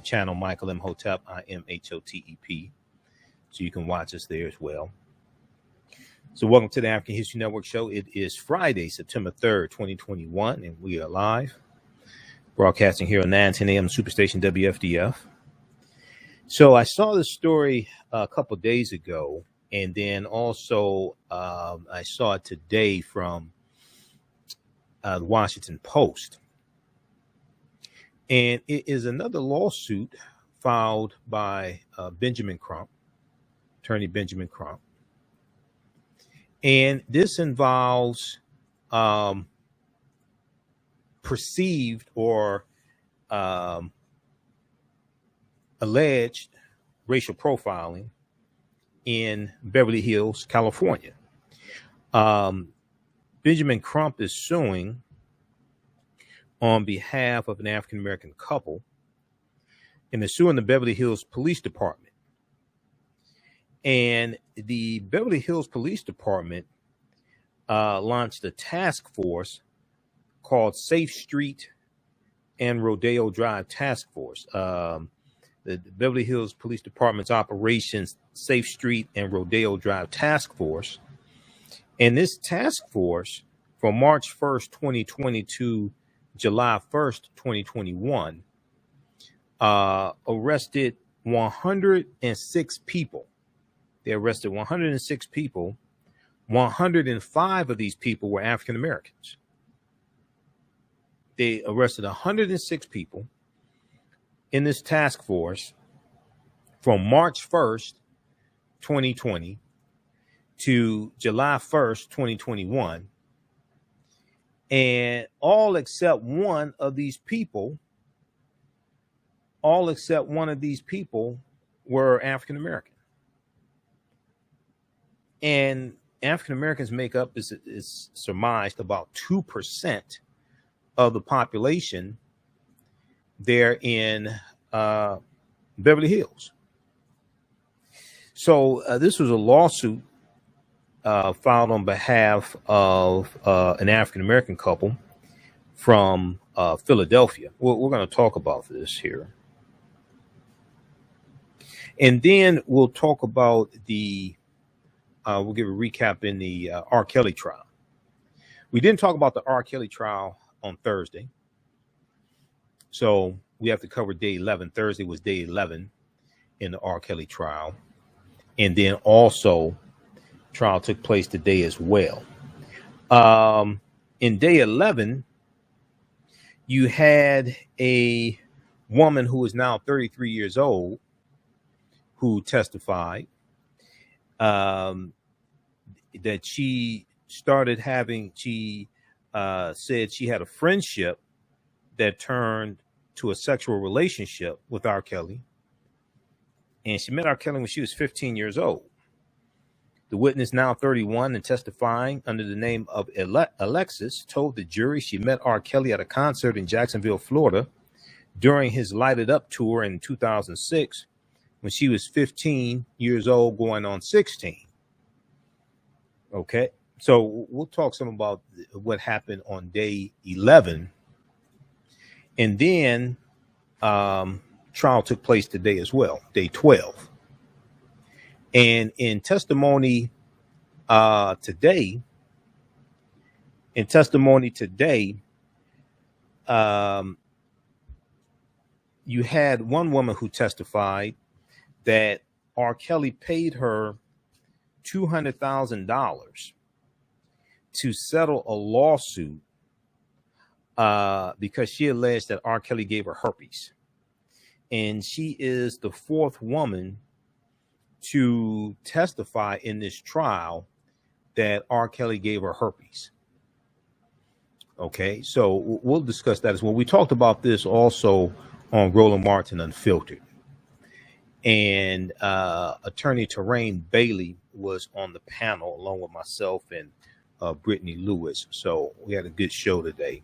channel, Michael Imhotep, IMHOTEP. So you can watch us there as well. So welcome to the African History Network show. It is Friday, September 3rd, 2021, and we are live, broadcasting here on 910 a.m. Superstation WFDF. So I saw this story a couple days ago, and then also I saw it today from the Washington Post. And it is another lawsuit filed by Benjamin Crump, attorney Benjamin Crump. And this involves perceived or alleged racial profiling in Beverly Hills, California. Benjamin Crump is suing on behalf of an African-American couple, and they're suing the Beverly Hills Police Department. And the Beverly Hills Police Department launched a task force called Safe Street and Rodeo Drive Task Force. The Beverly Hills Police Department's Operations Safe Street and Rodeo Drive Task Force. And this task force, from March 1st, 2020 to July 1st, 2021, arrested 106 people. They arrested 106 people. 105 of these people were African Americans. They arrested 106 people in this task force from March 1st, 2020 to July 1st, 2021. And all except one of these people were African American. And African Americans make up, is surmised, about 2% of the population there in Beverly Hills. So this was a lawsuit filed on behalf of an African American couple from Philadelphia. We're going to talk about this here. And then we'll talk about we'll give a recap in the R. Kelly trial. We didn't talk about the R. Kelly trial on Thursday. So we have to cover day 11. Thursday was day 11 in the R. Kelly trial. And then also trial took place today as well. In day 11, you had a woman who is now 33 years old who testified that she said she had a friendship that turned to a sexual relationship with R. Kelly. And she met R. Kelly when she was 15 years old. The witness, now 31 and testifying under the name of Alexis, told the jury she met R. Kelly at a concert in Jacksonville, Florida during his Light It Up tour in 2006 when she was 15 years old going on 16. Okay, so we'll talk some about what happened on day 11. And then trial took place today as well, day 12. And in testimony today, you had one woman who testified that R. Kelly paid her $200,000 to settle a lawsuit because she alleged that R. Kelly gave her herpes. And she is the fourth woman to testify in this trial that R. Kelly gave her herpes. Okay, so we'll discuss that as well. We talked about this also on Roland Martin Unfiltered. And attorney Terrain Bailey was on the panel along with myself and Brittany Lewis. So we had a good show today.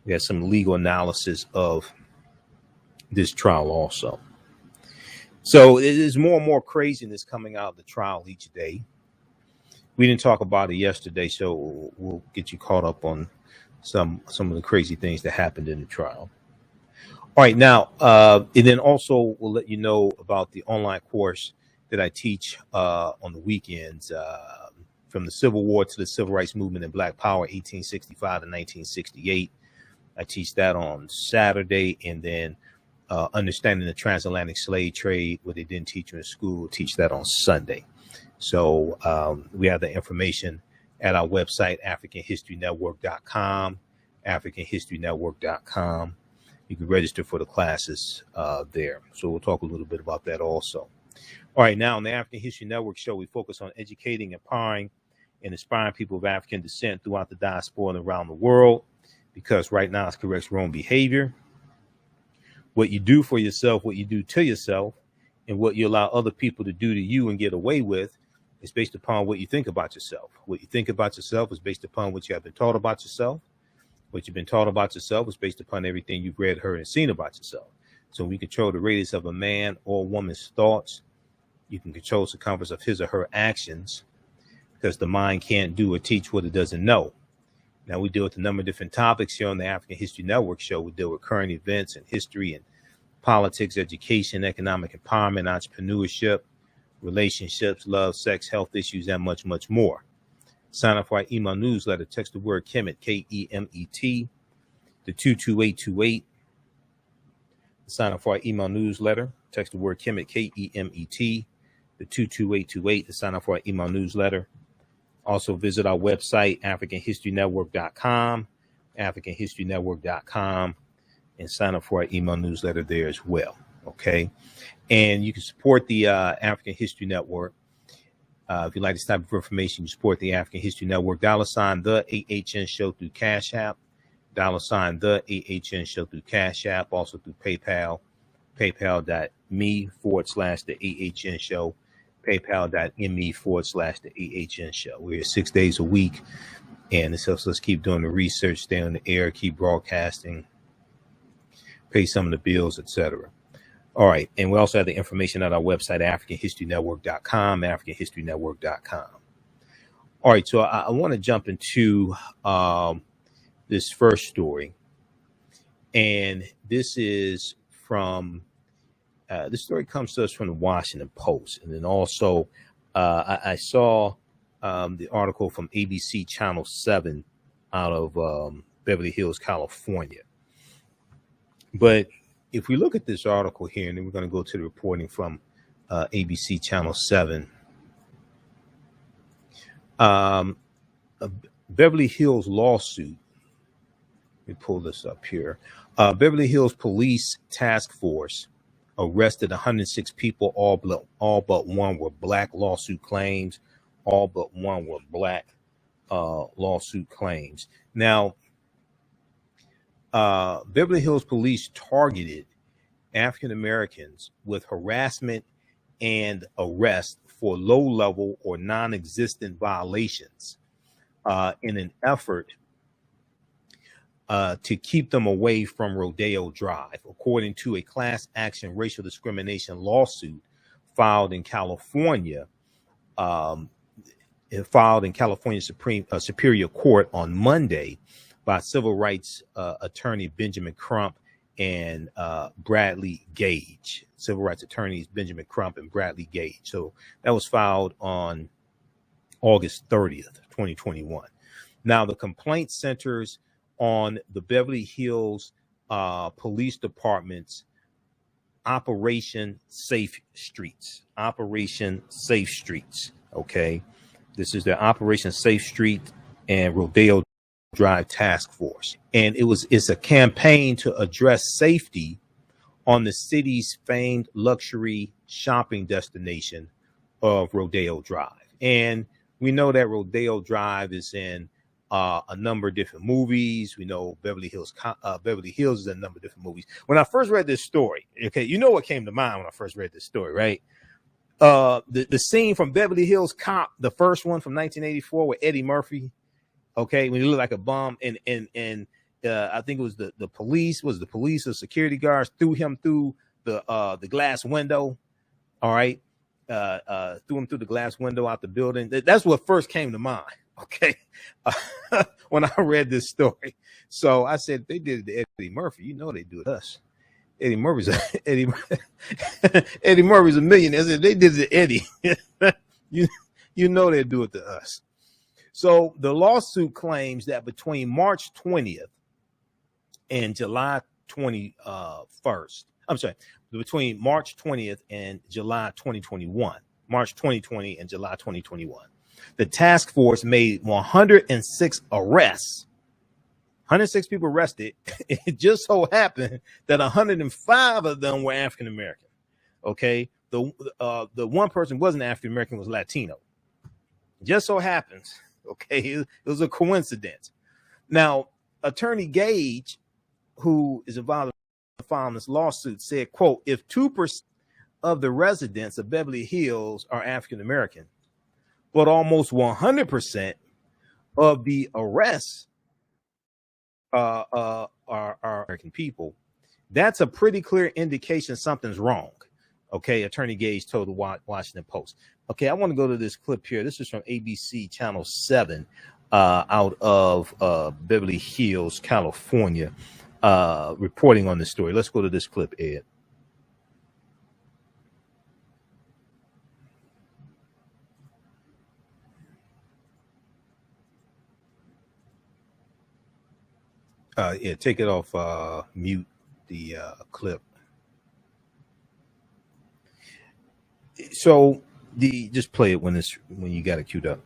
We had some legal analysis of this trial also. So it is more and more craziness coming out of the trial each day. We didn't talk about it yesterday, so we'll get you caught up on some of the crazy things that happened in the trial. All right, now, and then also we'll let you know about the online course that I teach on the weekends, from the Civil War to the Civil Rights Movement and Black Power, 1865 to 1968. I teach that on Saturday, and then understanding the transatlantic slave trade, what they didn't teach you in school, teach that on Sunday. So we have the information at our website, AfricanHistoryNetwork.com, AfricanHistoryNetwork.com. You can register for the classes there. So we'll talk a little bit about that also. All right, now on the African History Network show, we focus on educating, empowering, and inspiring people of African descent throughout the diaspora and around the world, because right now it corrects wrong behavior. What you do for yourself, what you do to yourself, and what you allow other people to do to you and get away with is based upon what you think about yourself. What you think about yourself is based upon what you have been taught about yourself. What you've been taught about yourself is based upon everything you've read, heard, and seen about yourself. So we control the radius of a man or woman's thoughts. You can control the circumference of his or her actions, because the mind can't do or teach what it doesn't know. Now, we deal with a number of different topics here on the African History Network show. We deal with current events and history and politics, education, economic empowerment, entrepreneurship, relationships, love, sex, health issues, and much, much more. Sign up for our email newsletter. Text the word Kemet, K-E-M-E-T, to 22828. Sign up for our email newsletter. Text the word Kemet, K-E-M-E-T, to 22828 to sign up for our email newsletter. Also visit our website, AfricanHistoryNetwork.com, AfricanHistoryNetwork.com, and sign up for our email newsletter there as well. Okay. And you can support the African History Network. If you like this type of information, you support the African History Network. $, the AHN Show through Cash App. $, the AHN Show through Cash App. Also through PayPal. PayPal.me/the AHN Show. PayPal.me/the AHN Show. We're here 6 days a week, and this helps us keep doing the research, stay on the air, keep broadcasting, pay some of the bills, etc. All right. And we also have the information at our website, AfricanHistoryNetwork.com, AfricanHistoryNetwork.com. All right. So I want to jump into this first story. And this is from, this story comes to us from the Washington Post. And then also I saw the article from ABC Channel 7 out of Beverly Hills, California. But if we look at this article here, and then we're going to go to the reporting from ABC Channel 7, Beverly Hills lawsuit. Let me pull this up here. Beverly Hills Police Task Force arrested 106 people. All but one were black lawsuit claims. All but one were black lawsuit claims. Now, Beverly Hills Police targeted African Americans with harassment and arrest for low-level or non-existent violations in an effort to keep them away from Rodeo Drive, according to a class action racial discrimination lawsuit filed in California. Filed in California Superior Court on Monday by civil rights attorney Benjamin Crump and Bradley Gage. Civil rights attorneys Benjamin Crump and Bradley Gage. So that was filed on August 30th, 2021. Now, the complaint centers on the Beverly Hills Police Department's Operation Safe Streets. Operation Safe Streets. Okay. This is their Operation Safe Street and Rodeo Drive Task Force. And it's a campaign to address safety on the city's famed luxury shopping destination of Rodeo Drive. And we know that Rodeo Drive is in a number of different movies. We know Beverly Hills is in a number of different movies. When I first read this story, okay, you know what came to mind when I first read this story, right? The scene from Beverly Hills Cop, the first one from 1984 with Eddie Murphy. Okay, when he looked like a bum, and I think it was the police or security guards threw him through the glass window. All right, threw him through the glass window out the building. That's what first came to mind. Okay, when I read this story, so I said they did it to Eddie Murphy. You know they do it to us. Eddie Murphy's Eddie Eddie Murphy's a millionaire. They did it to Eddie. you know they'll do it to us. So the lawsuit claims that between March 20th and July 21st, I'm sorry, between March 20th and July 2021, March 2020 and July 2021, the task force made 106 arrests. 106 people arrested. It just so happened that 105 of them were African American. Okay, the one person wasn't African American, was Latino. Just so happens. Okay, it was a coincidence. Now, Attorney Gage, who is involved in filing this lawsuit, said, "quote If 2% of the residents of Beverly Hills are African American, but almost 100% of the arrests are American people, that's a pretty clear indication something's wrong." Okay, Attorney Gage told the Washington Post. Okay, I want to go to this clip here. This is from ABC Channel 7 out of Beverly Hills, California, reporting on this story. Let's go to this clip, Ed. Yeah, take it off mute, the clip. So just play it when you got it queued up.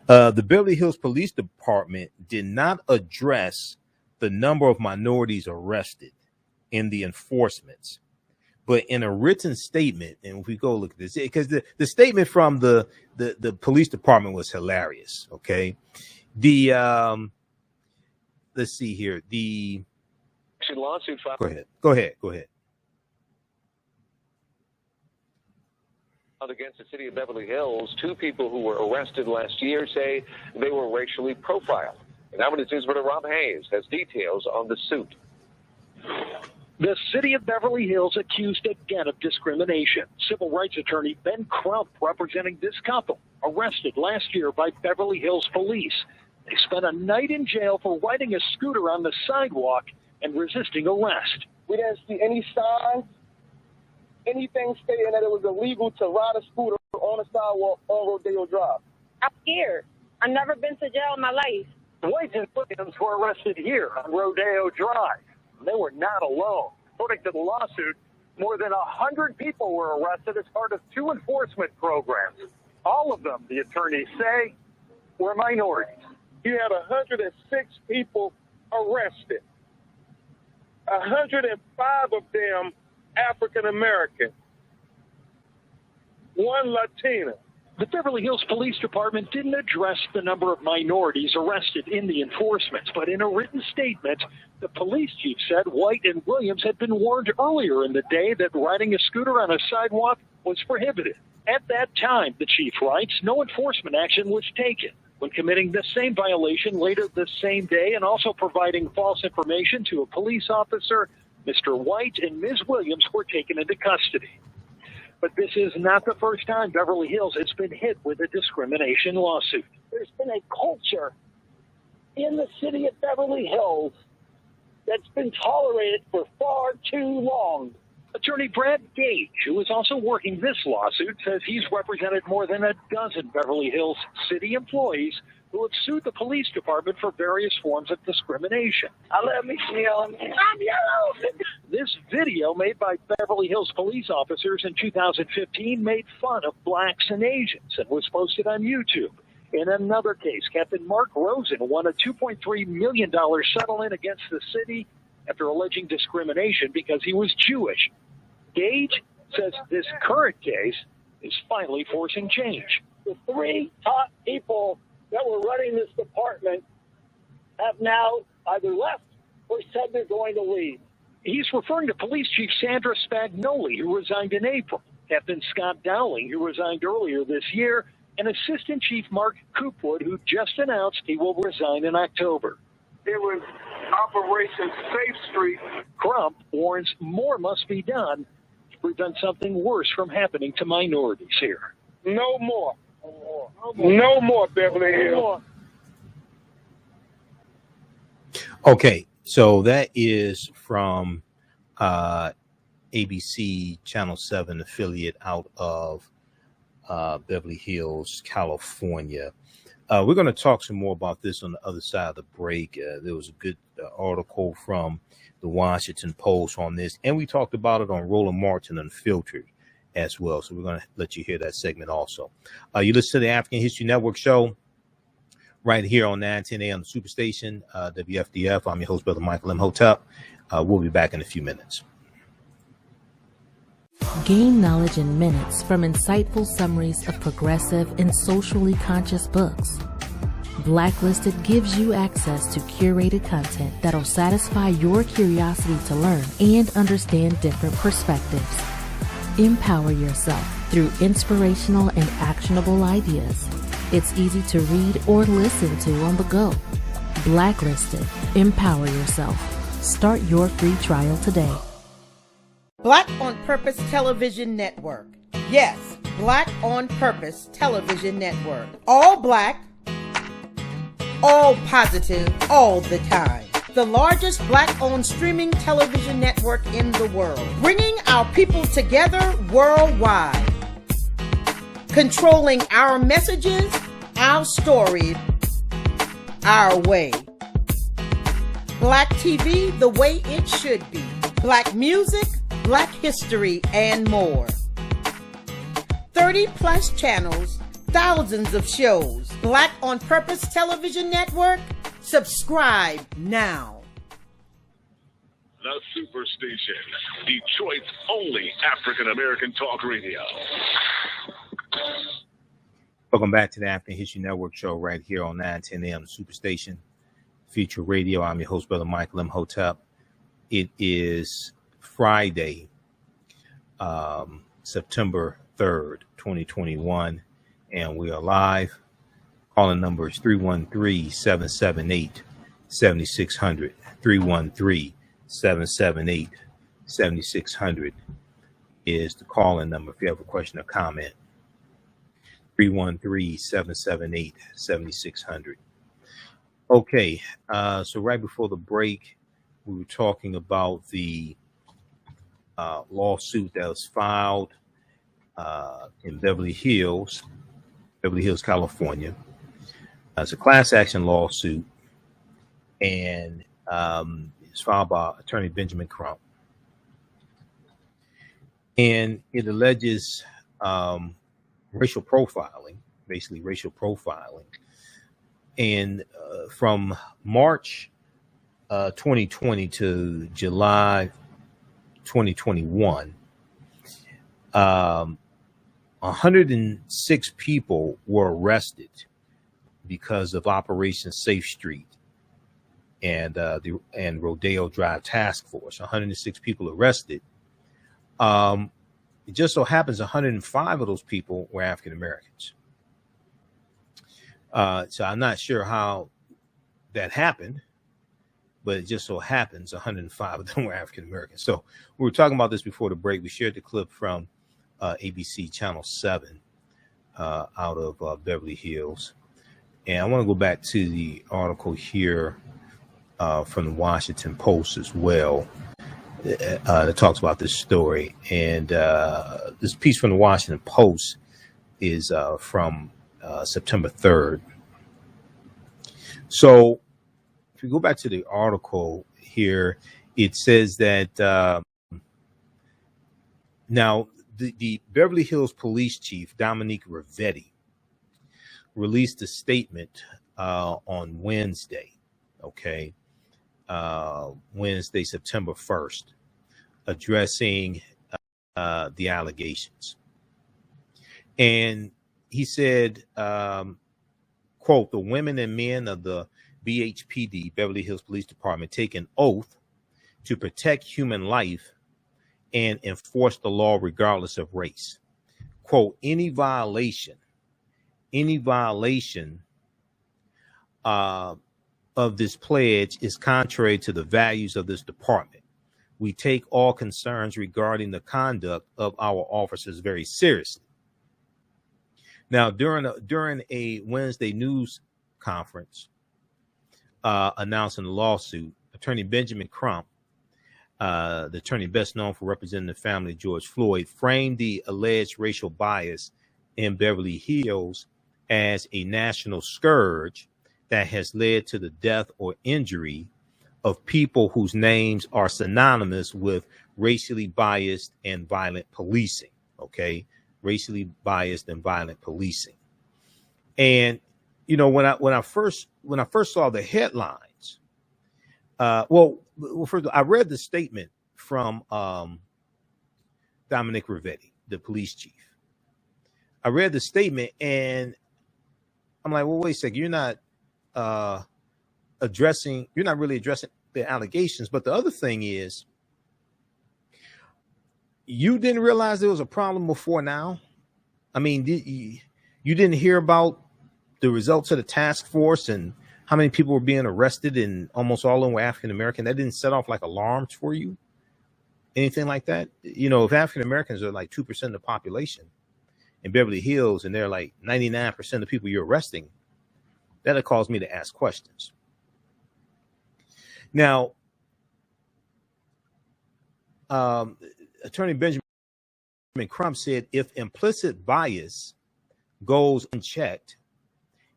The Beverly Hills Police Department did not address the number of minorities arrested in the enforcements, but in a written statement, and if we go look at this, because the statement from the police department was hilarious. Okay, let's see here. The lawsuit filed. Go ahead. Against the city of Beverly Hills, 2 people who were arrested last year say they were racially profiled. And now News reporter Rob Hayes has details on the suit. The city of Beverly Hills accused again of discrimination. Civil rights attorney Ben Crump, representing this couple, arrested last year by Beverly Hills Police. They spent a night in jail for riding a scooter on the sidewalk and resisting arrest. We didn't see any signs, anything stating that it was illegal to ride a scooter on a sidewalk on Rodeo Drive. I'm scared. I've never been to jail in my life. White and Williams were arrested here on Rodeo Drive. They were not alone. According to the lawsuit, more than 100 people were arrested as part of 2 enforcement programs. All of them, the attorneys say, were minorities. You had 106 people arrested. 105 of them African American, 1 Latina. The Beverly Hills Police Department didn't address the number of minorities arrested in the enforcement, but in a written statement, the police chief said White and Williams had been warned earlier in the day that riding a scooter on a sidewalk was prohibited. At that time, the chief writes, no enforcement action was taken. When committing the same violation later the same day and also providing false information to a police officer, Mr. White and Ms. Williams were taken into custody. But this is not the first time Beverly Hills has been hit with a discrimination lawsuit. There's been a culture in the city of Beverly Hills that's been tolerated for far too long. Attorney Brad Gage, who is also working this lawsuit, says he's represented more than a dozen Beverly Hills city employees who have sued the police department for various forms of discrimination. I love me some yellow. I'm yellow. This video made by Beverly Hills police officers in 2015 made fun of blacks and Asians and was posted on YouTube. In another case, Captain Mark Rosen won a $2.3 million settlement against the city after alleging discrimination because he was Jewish. Gage says this current case is finally forcing change. The 3 top people that were running this department have now either left or said they're going to leave. He's referring to Police Chief Sandra Spagnoli, who resigned in April, Captain Scott Dowling, who resigned earlier this year, and Assistant Chief Mark Coopwood, who just announced he will resign in October. It was Operation Safe Street. Crump warns more must be done to prevent something worse from happening to minorities here. No more. No more, Beverly Hills. Okay, so that is from ABC Channel 7 affiliate out of Beverly Hills, California. We're going to talk some more about this on the other side of the break. There was a good article from the Washington Post on this, and we talked about it on Roland Martin Unfiltered as well. So we're going to let you hear that segment also. You listen to the African History Network show right here on 910 AM Superstation, WFDF. I'm your host, Brother Michael Imhotep. We'll be back in a few minutes. Gain knowledge in minutes from insightful summaries of progressive and socially conscious books. Blacklisted gives you access to curated content that'll satisfy your curiosity to learn and understand different perspectives. Empower yourself through inspirational and actionable ideas. It's easy to read or listen to on the go. Blacklisted. Empower yourself. Start your free trial today. Black on Purpose Television Network. Yes, Black on Purpose Television Network. All black, all positive, all the time. The largest black-owned streaming television network in the world. Bringing our people together worldwide. Controlling our messages, our stories, our way. Black TV the way it should be. Black music, Black history, and more. 30 plus channels, thousands of shows. Black on Purpose Television Network. Subscribe now. The Superstation, Detroit's only African-American talk radio. Welcome back to the African History Network show right here on 910 AM Superstation, Future Radio. I'm your host, Brother Michael Imhotep. It is Friday, September 3rd, 2021, and we are live. Calling number is 313-778-7600. 313-778-7600 is the calling number if you have a question or comment. 313-778-7600. Okay, so right before the break, we were talking about the lawsuit that was filed in Beverly Hills, California. It's a class action lawsuit, and it's filed by attorney Benjamin Crump. And it alleges racial profiling, basically racial profiling. And from March 2020 to July 2021, 106 people were arrested because of Operation Safe Street and Rodeo Drive Task Force. 106 people arrested. It just so happens 105 of those people were African Americans. So I'm not sure how that happened, but it just so happens 105 of them were African Americans. So we were talking about this before the break. We shared the clip from ABC Channel 7 out of Beverly Hills. And I want to go back to the article here from the Washington Post as well that talks about this story. And this piece from the Washington Post is from September 3rd. So if you go back to the article here, it says that now the Beverly Hills Police Chief, Dominique Rivetti, released a statement on Wednesday, Wednesday, September 1st, addressing the allegations. And he said, quote, "The women and men of the BHPD, Beverly Hills Police Department, take an oath to protect human life and enforce the law regardless of race. Quote, any violation of this pledge is contrary to the values of this department. We take all concerns regarding the conduct of our officers very seriously." Now, during a Wednesday news conference announcing the lawsuit, attorney Benjamin Crump the attorney best known for representing the family of George Floyd, framed the alleged racial bias in Beverly Hills as a national scourge that has led to the death or injury of people whose names are synonymous with racially biased and violent policing. Okay, racially biased and violent policing. And you know, when I first saw the headlines, first I read the statement from Dominic Rivetti, the police chief. I read the statement and I'm like, well, wait a second, you're not really addressing the allegations. But the other thing is, you didn't realize there was a problem before now. I mean, you didn't hear about the results of the task force and how many people were being arrested, and almost all of them were African American. That didn't set off like alarms for you, anything like that. You know, if African Americans are like 2% of the population in Beverly Hills, and they're like 99% of the people you're arresting, that'll cause me to ask questions. Now, Attorney Benjamin Crump said, if implicit bias goes unchecked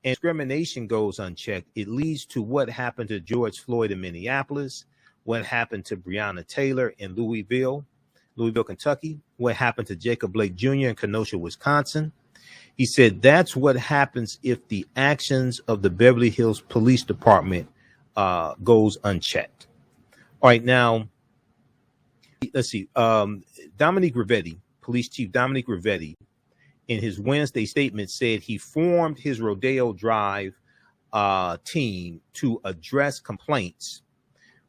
and discrimination goes unchecked, it leads to what happened to George Floyd in Minneapolis, what happened to Breonna Taylor in Louisville, Kentucky, what happened to Jacob Blake Jr. in Kenosha, Wisconsin. He said that's what happens if the actions of the Beverly Hills Police Department goes unchecked. All right, now, let's see. Dominic Rivetti, Police Chief Dominic Rivetti, in his Wednesday statement said he formed his Rodeo Drive team to address complaints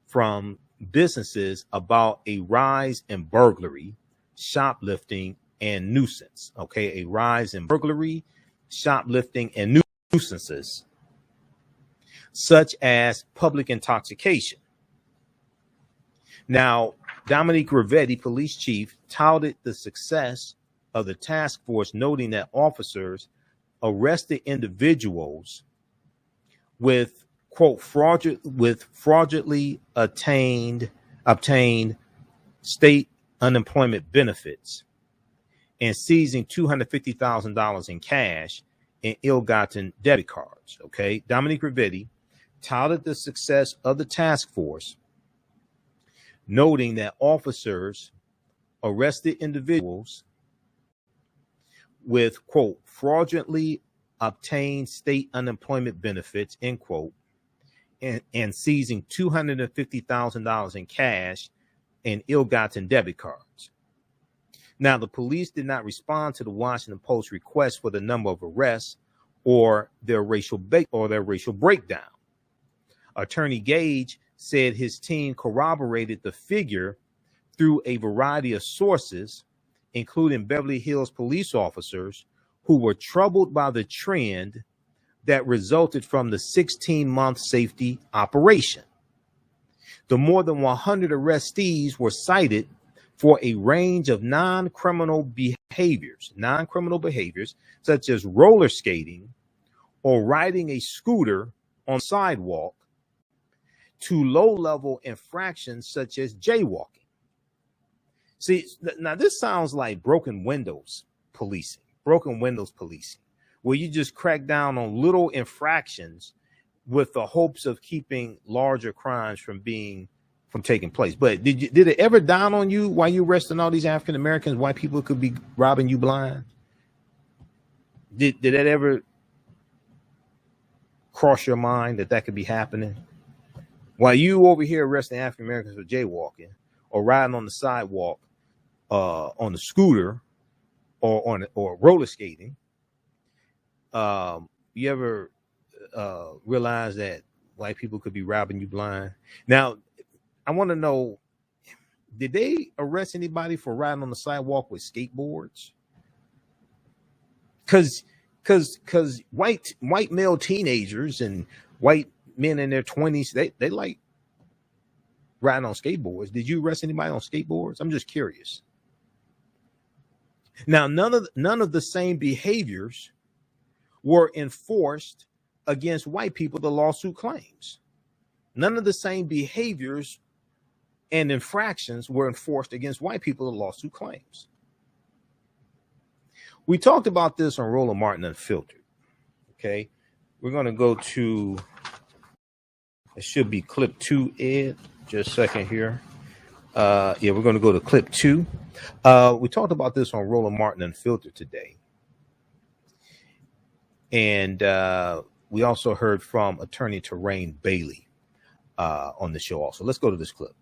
from businesses about a rise in burglary, shoplifting, and nuisance. Okay, a rise in burglary, shoplifting, and nuisances, such as public intoxication. Now, Dominic Rivetti, police chief, touted the success of the task force, noting that officers arrested individuals with, quote, fraudulently obtained state unemployment benefits and seizing $250,000 in cash and ill-gotten debit cards. Okay, Dominic Rivetti touted the success of the task force, noting that officers arrested individuals with, quote, fraudulently obtained state unemployment benefits, end quote, and seizing $250,000 in cash and ill-gotten debit cards. Now, the police did not respond to the Washington Post request for the number of arrests or their racial breakdown. Attorney Gage said his team corroborated the figure through a variety of sources, including Beverly Hills police officers who were troubled by the trend that resulted from the 16-month safety operation. The more than 100 arrestees were cited for a range of non-criminal behaviors, such as roller skating or riding a scooter on sidewalk, to low-level infractions such as jaywalking. See, now this sounds like broken windows policing, where you just crack down on little infractions with the hopes of keeping larger crimes from taking place. But did it ever dawn on you while you arresting all these African Americans, white people could be robbing you blind? Did that ever cross your mind that could be happening? While you over here arresting African Americans for jaywalking or riding on the sidewalk on the scooter or roller skating, you ever realize that white people could be robbing you blind? Now, I want to know, did they arrest anybody for riding on the sidewalk with skateboards? Because white male teenagers and white men in their 20s, they like riding on skateboards. Did you arrest anybody on skateboards? I'm just curious. Now, none of the same behaviors were enforced against white people, the lawsuit claims. None of the same behaviors and infractions were enforced against white people in lawsuit claims. We talked about this on Roland Martin Unfiltered. Okay, we're going to go to, it should be clip 2, Ed. Just a second here. Yeah, we're going to go to clip 2. We talked about this on Roland Martin Unfiltered today. And we also heard from attorney Terrain Bailey on the show also. Let's go to this clip.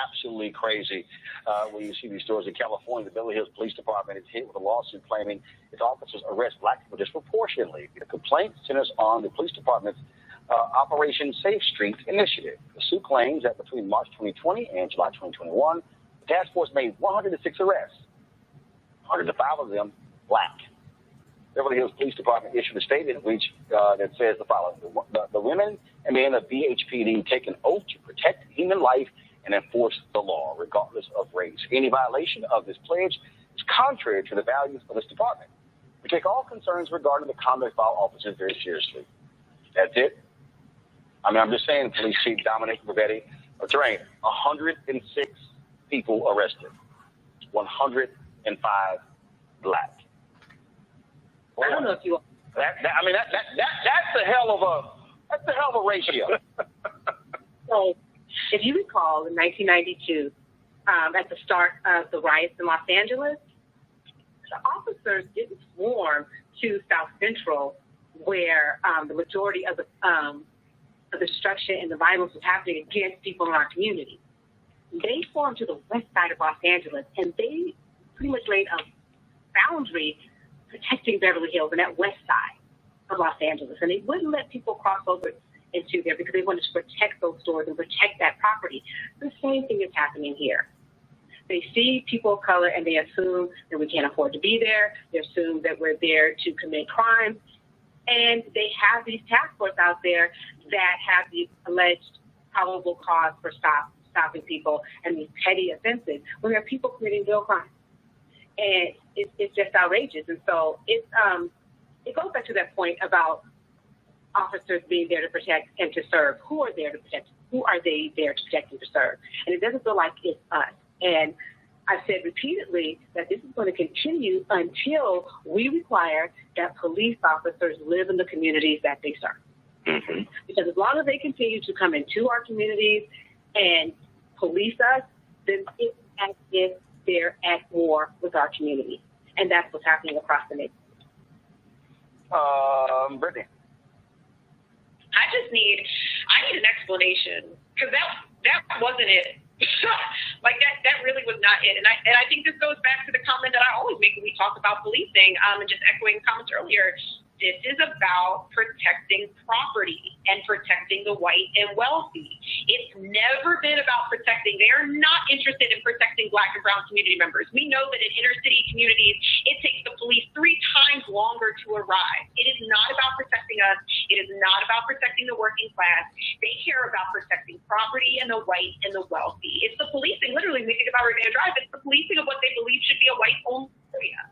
Absolutely crazy when you see these stories in California. The Beverly Hills Police Department is hit with a lawsuit claiming its officers arrest black people disproportionately. The complaint centers on the police department's Operation Safe Streets initiative. The suit claims that between March 2020 and July 2021, the task force made 106 arrests, 105 of them black. Beverly Hills Police Department issued a statement which that says the following: the women and men of BHPD take an oath to protect human life and enforce the law, regardless of race. Any violation of this pledge is contrary to the values of this department. We take all concerns regarding the conduct of our officers very seriously. That's it. I mean, I'm just saying, Police Chief Dominic Rivetti of Terrain, 106 people arrested, 105 black. I don't know if you. That's a hell of a ratio. So, if you recall, in 1992, at the start of the riots in Los Angeles, the officers didn't swarm to South Central, where the majority of the destruction and the violence was happening against people in our community. They swarmed to the west side of Los Angeles, and they pretty much laid a boundary protecting Beverly Hills and that west side of Los Angeles. And they wouldn't let people cross over into there because they wanted to protect those stores and protect that property. The same thing is happening here. They see people of color and they assume that we can't afford to be there. They assume that we're there to commit crimes. And they have these task force out there that have these alleged probable cause for stopping people and these petty offenses when there are people committing real crimes. And it's just outrageous. And so it goes back to that point about officers being there to protect and to serve. Who are there to protect? Who are they there to protect and to serve? And it doesn't feel like it's us. And I've said repeatedly that this is going to continue until we require that police officers live in the communities that they serve. Mm-hmm. Because as long as they continue to come into our communities and police us, then it's as if they're at war with our community. And that's what's happening across the nation. Brittany. I need an explanation, because that wasn't it. Like that really was not it. And I think this goes back to the comment that I always make when we talk about policing, and just echoing comments earlier. This is about protecting property and protecting the white and wealthy. It's never been about protecting. They are not interested in protecting black and brown community members. We know that in inner city communities, it takes the police 3 times longer to arrive. It is not about protecting us. It is not about protecting the working class. They care about protecting property and the white and the wealthy. It's the policing. Literally, when we think about Rodeo Drive, it's the policing of what they believe should be a white-owned area.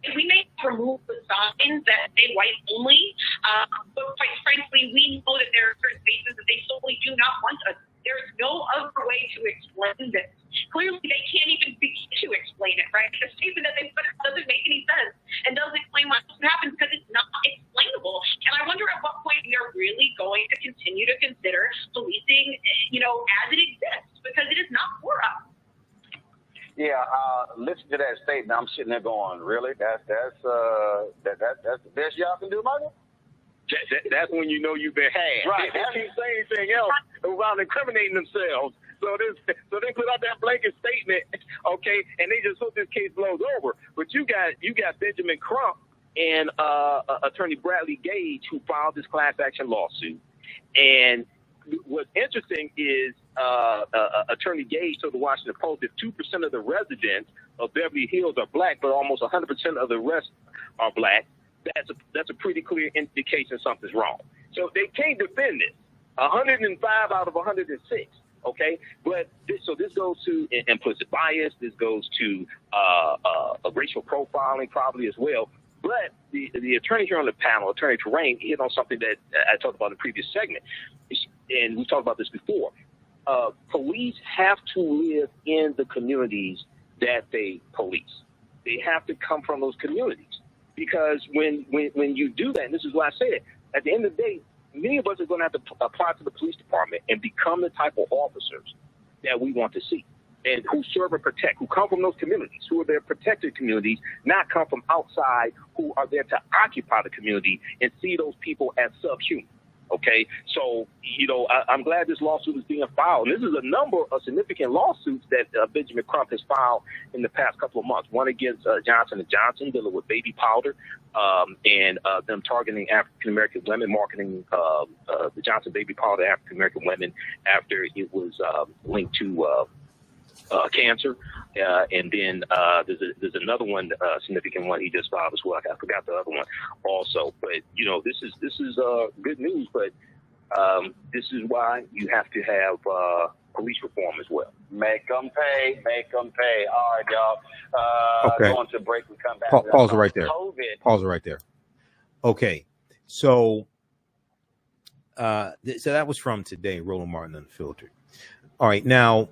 And we may remove the signs that say white only, but quite frankly, we know that there are certain spaces that they solely do not want us. There's no other way to explain this. Clearly, they can't even begin to explain it, right? The statement that they put out doesn't make any sense and doesn't explain what happens because it's not explainable. And I wonder at what point we are really going to continue to consider policing, as it exists, because it is not for us. Yeah, listen to that statement. I'm sitting there going, really? That's the best y'all can do, Michael? That's when you know you've been had. Right. They can't say anything else without incriminating themselves. So they put out that blanket statement, okay, and they just hope this case blows over. But you got Benjamin Crump and Attorney Bradley Gage who filed this class action lawsuit. And what's interesting is Attorney Gage told the Washington Post that 2% of the residents of Beverly Hills are black, but almost 100% of the rest are black. That's a pretty clear indication something's wrong. So they can't defend this. 105 out of 106. Okay, but this goes to implicit bias. This goes to racial profiling probably as well. But the attorney here on the panel, Attorney Terrain, hit on something that I talked about in the previous segment, and we talked about this before. Police have to live in the communities that they police. They have to come from those communities, because when you do that, and this is why I say it, at the end of the day, many of us are going to have to apply to the police department and become the type of officers that we want to see, and who serve and protect, who come from those communities, who are their protected communities, not come from outside, who are there to occupy the community and see those people as subhuman. Okay, so, I'm glad this lawsuit is being filed. And this is a number of significant lawsuits that Benjamin Crump has filed in the past couple of months. One against Johnson & Johnson, dealing with baby powder, and them targeting African-American women, marketing the Johnson baby powder to African-American women after it was linked to cancer. And then there's another one, significant one he just filed as well. I forgot the other one also. But, this is good news. But this is why you have to have police reform as well. Make them pay. Make them pay. All right, y'all. Okay. Going to break. We come back. Pause it right there. COVID. Pause it right there. Okay. So, so that was from today, Roland Martin Unfiltered. All right. Now,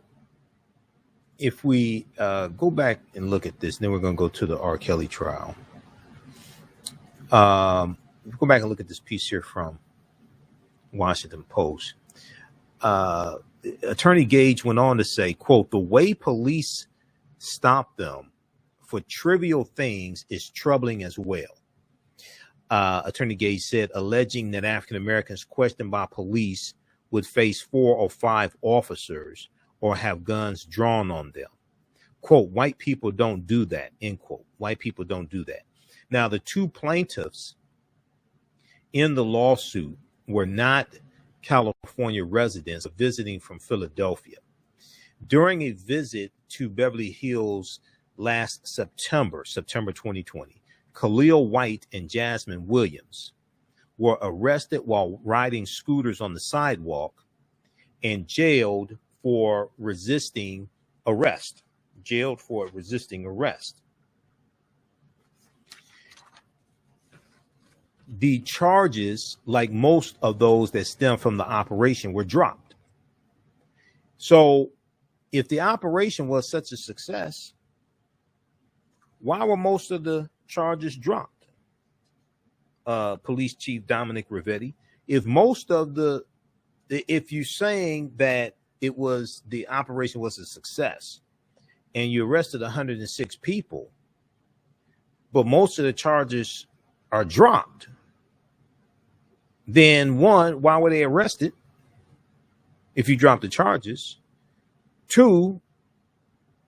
if we go back and look at this, then we're going to go to the R. Kelly trial. Go back and look at this piece here from Washington Post. Attorney Gage went on to say, quote, "The way police stop them for trivial things is troubling as well." Attorney Gage said, alleging that African Americans questioned by police would face 4 or 5 officers or have guns drawn on them. Quote, "White people don't do that," end quote. White people don't do that. Now, the 2 plaintiffs in the lawsuit were not California residents visiting from Philadelphia. During a visit to Beverly Hills last September 2020, Khalil White and Jasmine Williams were arrested while riding scooters on the sidewalk and jailed for resisting arrest. The charges, like most of those that stem from the operation, were dropped. So if the operation was such a success, why were most of the charges dropped? Police Chief Dominic Rivetti, if you're saying that the operation was a success and you arrested 106 people, but most of the charges are dropped, then 1, why were they arrested if you dropped the charges? 2,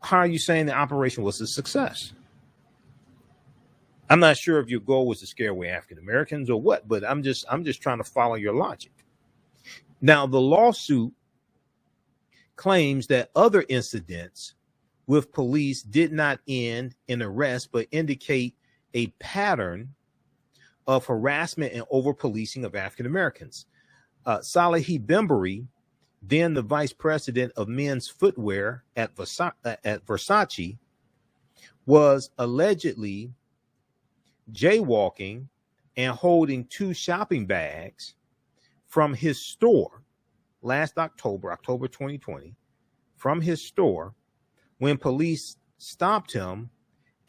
how are you saying the operation was a success? I'm not sure if your goal was to scare away African Americans or what, but I'm just trying to follow your logic. Now, the lawsuit claims that other incidents with police did not end in arrest, but indicate a pattern of harassment and over-policing of African Americans. Salahi Bembury, then the vice president of men's footwear at Versace, was allegedly jaywalking and holding 2 shopping bags from his store last October 2020, from his store, when police stopped him,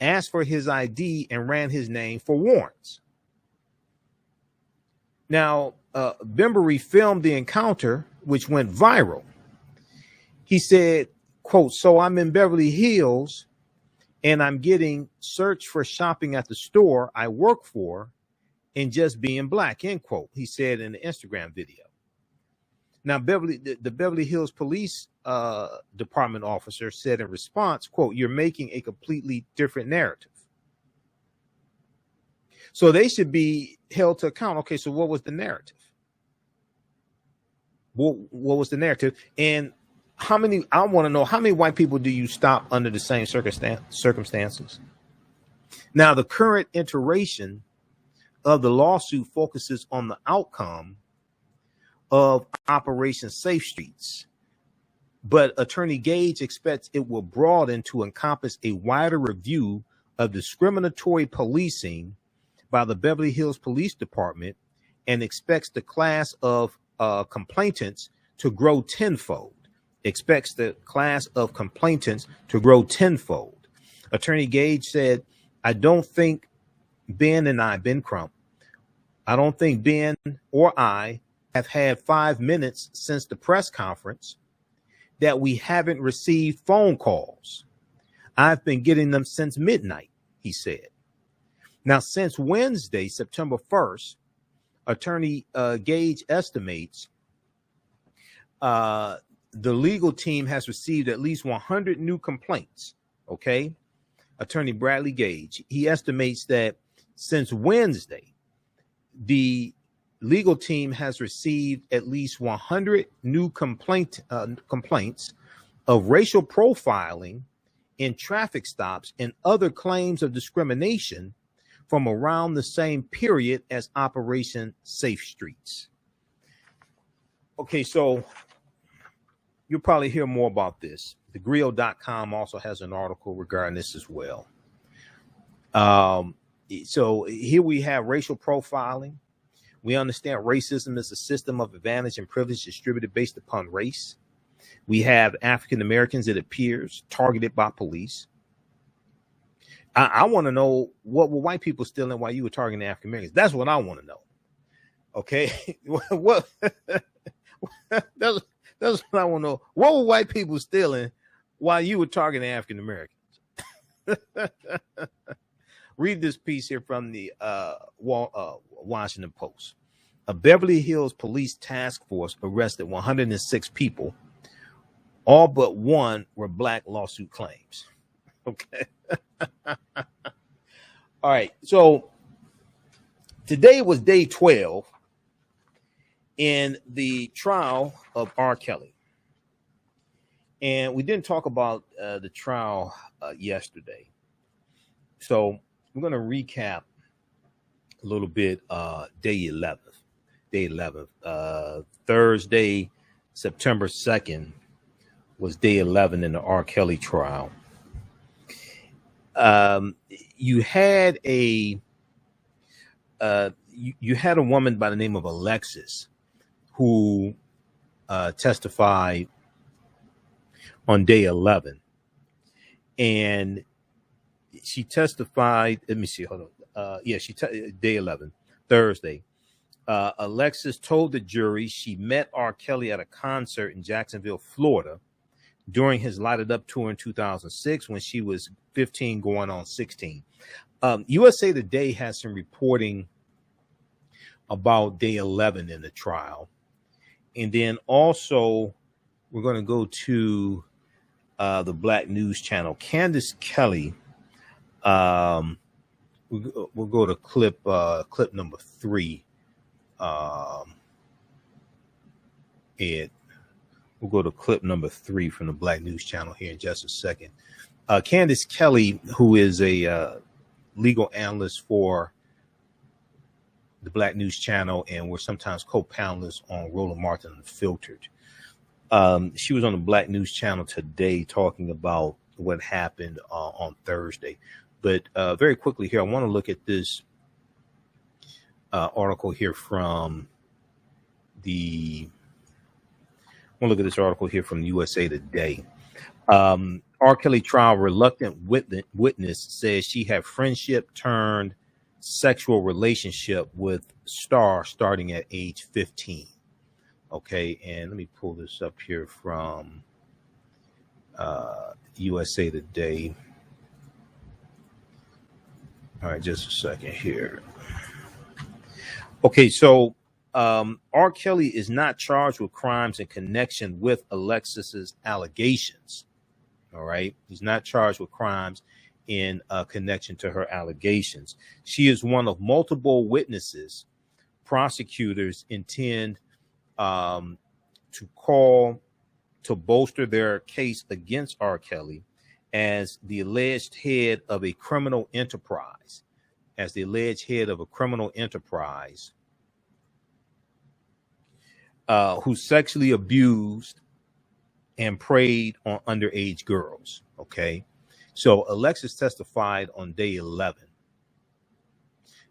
asked for his ID, and ran his name for warrants. Now, Bembury filmed the encounter, which went viral. He said, quote, "So I'm in Beverly Hills and I'm getting searched for shopping at the store I work for and just being black," end quote. He said in the Instagram video. Now, the Beverly Hills Police Department officer said in response, quote, "You're making a completely different narrative." So they should be held to account. Okay, so what was the narrative? What was the narrative? And I want to know, how many white people do you stop under the same circumstances? Now, the current iteration of the lawsuit focuses on the outcome of Operation Safe Streets, but Attorney Gage expects it will broaden to encompass a wider review of discriminatory policing by the Beverly Hills Police Department and expects the class of complainants to grow tenfold. Expects the class of complainants to grow tenfold. Attorney Gage said, I don't think Ben Crump, I don't think Ben or I have had 5 minutes since the press conference that we haven't received phone calls. I've been getting them since midnight, he said. Now, since Wednesday, September 1st, Attorney Gage estimates the legal team has received at least 100 new complaints, okay? Attorney Bradley Gage, he estimates that since Wednesday, the legal team has received at least 100 new complaints of racial profiling in traffic stops and other claims of discrimination from around the same period as Operation Safe Streets. Okay, so you'll probably hear more about this. TheGrio.com also has an article regarding this as well. So here we have racial profiling. We understand racism is a system of advantage and privilege distributed based upon race. We have African Americans, it appears, targeted by police. I want to know, what were white people stealing while you were targeting African Americans? That's what I want to know. Okay, what? That's what I want to know. What were white people stealing while you were targeting African Americans? Read this piece here from the Washington Post. A Beverly Hills police task force arrested 106 people. All but one were black lawsuit claims. Okay. All right. So today was day 12 in the trial of R. Kelly. And we didn't talk about the trial yesterday. So we're going to recap a little bit day 11. Day 11th. Thursday, September 2nd was day 11 in the R. Kelly trial. You had a woman by the name of Alexis who testified on day 11, and she testified. Let me see. Hold on. Day 11, Thursday. Alexis told the jury she met R. Kelly at a concert in Jacksonville, Florida, during his Light It Up tour in 2006 when she was 15 going on 16. USA Today has some reporting about day 11 in the trial. And then also we're going to go to the Black News Channel. Candace Kelly, we'll go to clip number 3. Ed. We'll go to clip number 3 from the Black News Channel here in just a second. Candace Kelly, who is a legal analyst for the Black News Channel, and we're sometimes co-panelists on Roland Martin Unfiltered. She was on the Black News Channel today talking about what happened on Thursday. But very quickly here, I want to look at this article here from USA Today. R. Kelly trial reluctant witness says she had friendship turned sexual relationship with star starting at age 15. Okay, and let me pull this up here from USA Today. All right, just a second here. Okay, so R. Kelly is not charged with crimes in connection with Alexis's allegations. All right, he's not charged with crimes in connection to her allegations. She is one of multiple witnesses prosecutors intend to call to bolster their case against R. Kelly as the alleged head of a criminal enterprise. Who sexually abused and preyed on underage girls. Okay, so Alexis testified on day 11.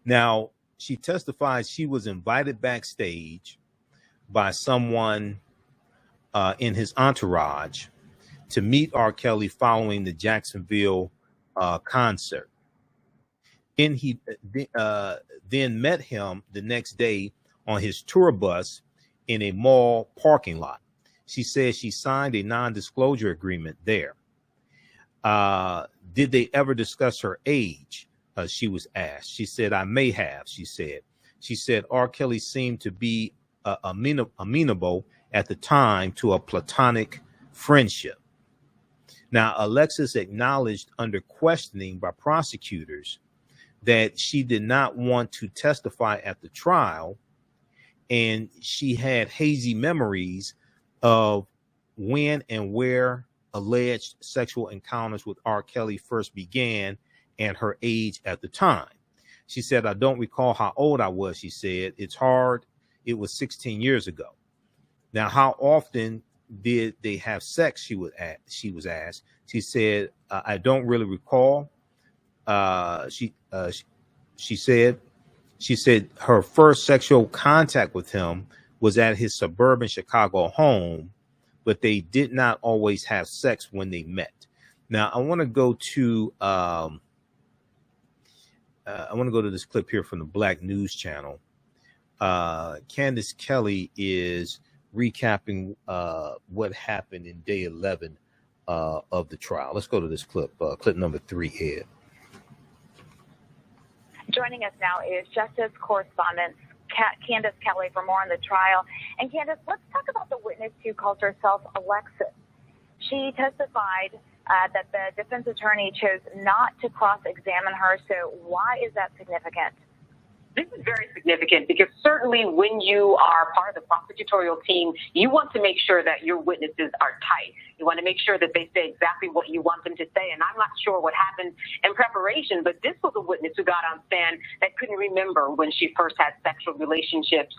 Now, she testified she was invited backstage by someone in his entourage to meet R. Kelly following the Jacksonville concert. Then he then met him the next day on his tour bus in a mall parking lot. She says she signed a non-disclosure agreement there. Did they ever discuss her age? She was asked. She said, I may have, she said. She said R. Kelly seemed to be amenable at the time to a platonic friendship. Now, Alexis acknowledged under questioning by prosecutors that she did not want to testify at the trial, and she had hazy memories of when and where alleged sexual encounters with R. Kelly first began and her age at the time. She said, I don't recall how old I was, she said. It's hard. It was 16 years ago. Now, how often did they have sex? She was asked. She said, I don't really recall. She said her first sexual contact with him was at his suburban Chicago home, but they did not always have sex when they met. Now, I want to go to this clip here from the Black News Channel. Candace Kelly is recapping what happened in day 11 of the trial. Let's go to this clip, clip number 3, Ed. Joining us now is Justice Correspondent Candace Kelly for more on the trial. And Candace, let's talk about the witness who calls herself Alexis. She testified that the defense attorney chose not to cross-examine her. So why is that significant? This is very significant because certainly when you are part of the prosecutorial team, you want to make sure that your witnesses are tight. You want to make sure that they say exactly what you want them to say. And I'm not sure what happened in preparation, but this was a witness who got on stand that couldn't remember when she first had sexual relationships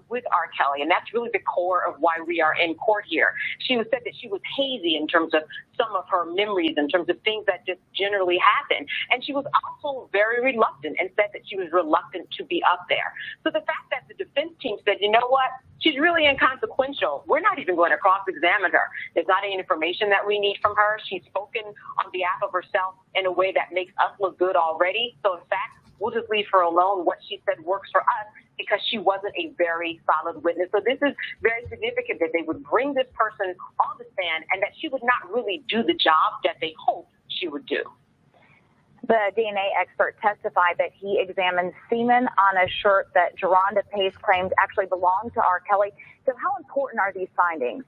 with R. Kelly. And that's really the core of why we are in court here. She said that she was hazy in terms of some of her memories, in terms of things that just generally happen. And she was also very reluctant and said that she was reluctant to be up there. So the fact that the defense team said, you know what, she's really inconsequential. We're not even going to cross-examine her. There's not any information that we need from her. She's spoken on behalf of herself in a way that makes us look good already. So in fact, we'll just leave her alone. What she said works for us because she wasn't a very solid witness. So this is very significant that they would bring this person on the stand and that she would not really do the job that they hoped she would do. The DNA expert testified that he examined semen on a shirt that Geronda Pace claimed actually belonged to R. Kelly. So how important are these findings?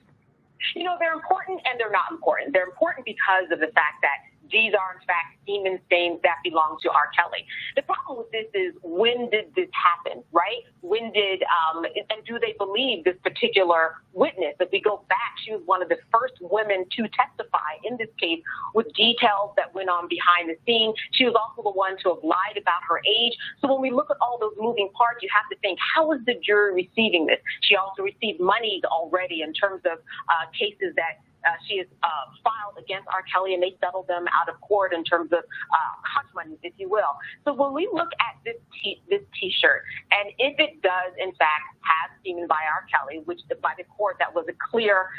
You know, they're important and they're not important. They're important because of the fact that these are, in fact, semen stains that belong to R. Kelly. The problem with this is, when did this happen, right? When did, and do they believe this particular witness? If we go back, she was one of the first women to testify in this case with details that went on behind the scenes. She was also the one to have lied about her age. So when we look at all those moving parts, you have to think, how is the jury receiving this? She also received monies already in terms of cases that she has filed against R. Kelly, and they settled them out of court in terms of hush money, if you will. So when we look at this T-shirt, and if it does, in fact, have semen by R. Kelly, which by the court that was a clear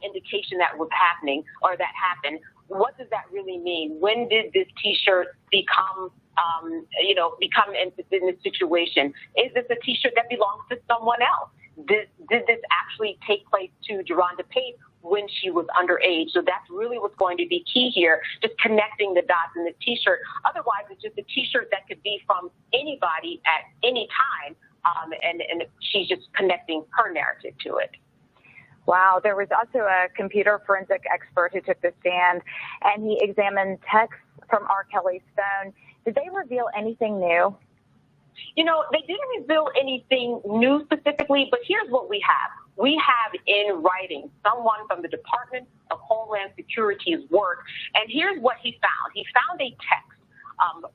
indication that was happening or that happened, what does that really mean? When did this T-shirt become in this situation? Is this a T-shirt that belongs to someone else? Did this actually take place to Geronda Pace when she was underage? So that's really what's going to be key here, just connecting the dots in the T-shirt. Otherwise, it's just a T-shirt that could be from anybody at any time, and she's just connecting her narrative to it. Wow. There was also a computer forensic expert who took the stand, and he examined texts from R. Kelly's phone. Did they reveal anything new? You know, they didn't reveal anything new specifically, but here's what we have. We have in writing someone from the Department of Homeland Security's work, and here's what he found. He found a text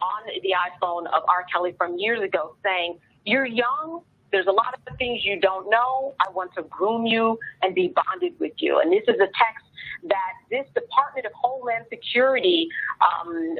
on the iPhone of R. Kelly from years ago saying, "You're young. There's a lot of things you don't know. I want to groom you and be bonded with you." And this is a text that this Department of Homeland Security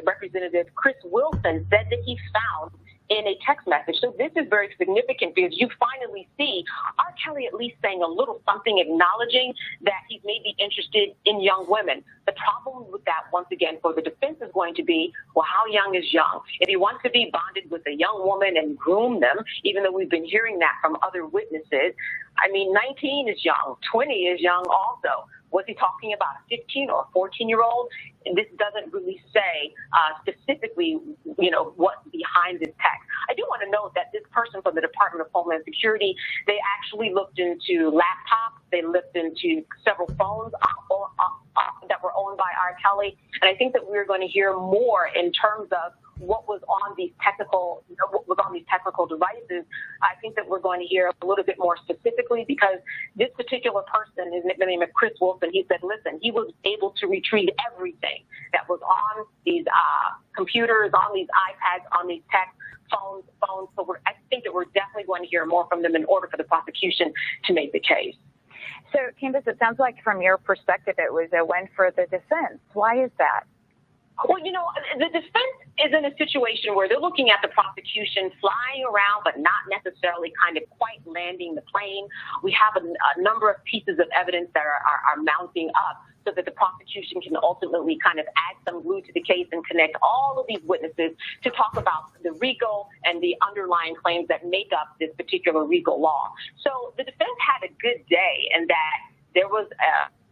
Representative Chris Wilson said that he found in a text message. So this is very significant because you finally see R. Kelly at least saying a little something, acknowledging that he's maybe interested in young women. The problem with that, once again, for the defense is going to be, well, how young is young? If he wants to be bonded with a young woman and groom them, even though we've been hearing that from other witnesses, I mean, 19 is young, 20 is young also. Was he talking about a 15 or a 14-year-old? This doesn't really say specifically, what's behind this text. I do want to note that this person from the Department of Homeland Security, they actually looked into laptops. They looked into several phones that were owned by R. Kelly. And I think that we're going to hear more in terms of what was on these technical devices. I think that we're going to hear a little bit more specifically because this particular person, his name is Chris Wilson, he said, listen, he was able to retrieve everything that was on these computers, on these iPads, on these tech phones. So I think that we're definitely going to hear more from them in order for the prosecution to make the case. So, Candace, it sounds like from your perspective, it was a win for the defense. Why is that? Well, the defense is in a situation where they're looking at the prosecution flying around, but not necessarily kind of quite landing the plane. We have a number of pieces of evidence that are mounting up so that the prosecution can ultimately kind of add some glue to the case and connect all of these witnesses to talk about the RICO and the underlying claims that make up this particular RICO law. So the defense had a good day in that there was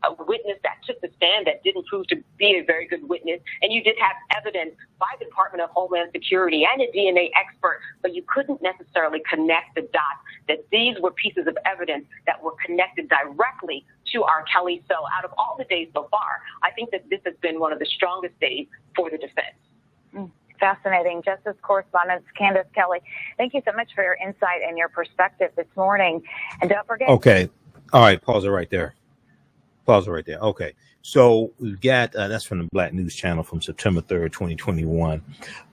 a witness that took the stand that didn't prove to be a very good witness, and you did have evidence by the Department of Homeland Security and a DNA expert, but you couldn't necessarily connect the dots that these were pieces of evidence that were connected directly to R. Kelly. So out of all the days so far, I think that this has been one of the strongest days for the defense. Fascinating. Justice Correspondent Candace Kelly, thank you so much for your insight and your perspective this morning. And don't forget. Okay. All right. Pause it right there. Okay. So we've got, that's from the Black News Channel from September 3rd, 2021.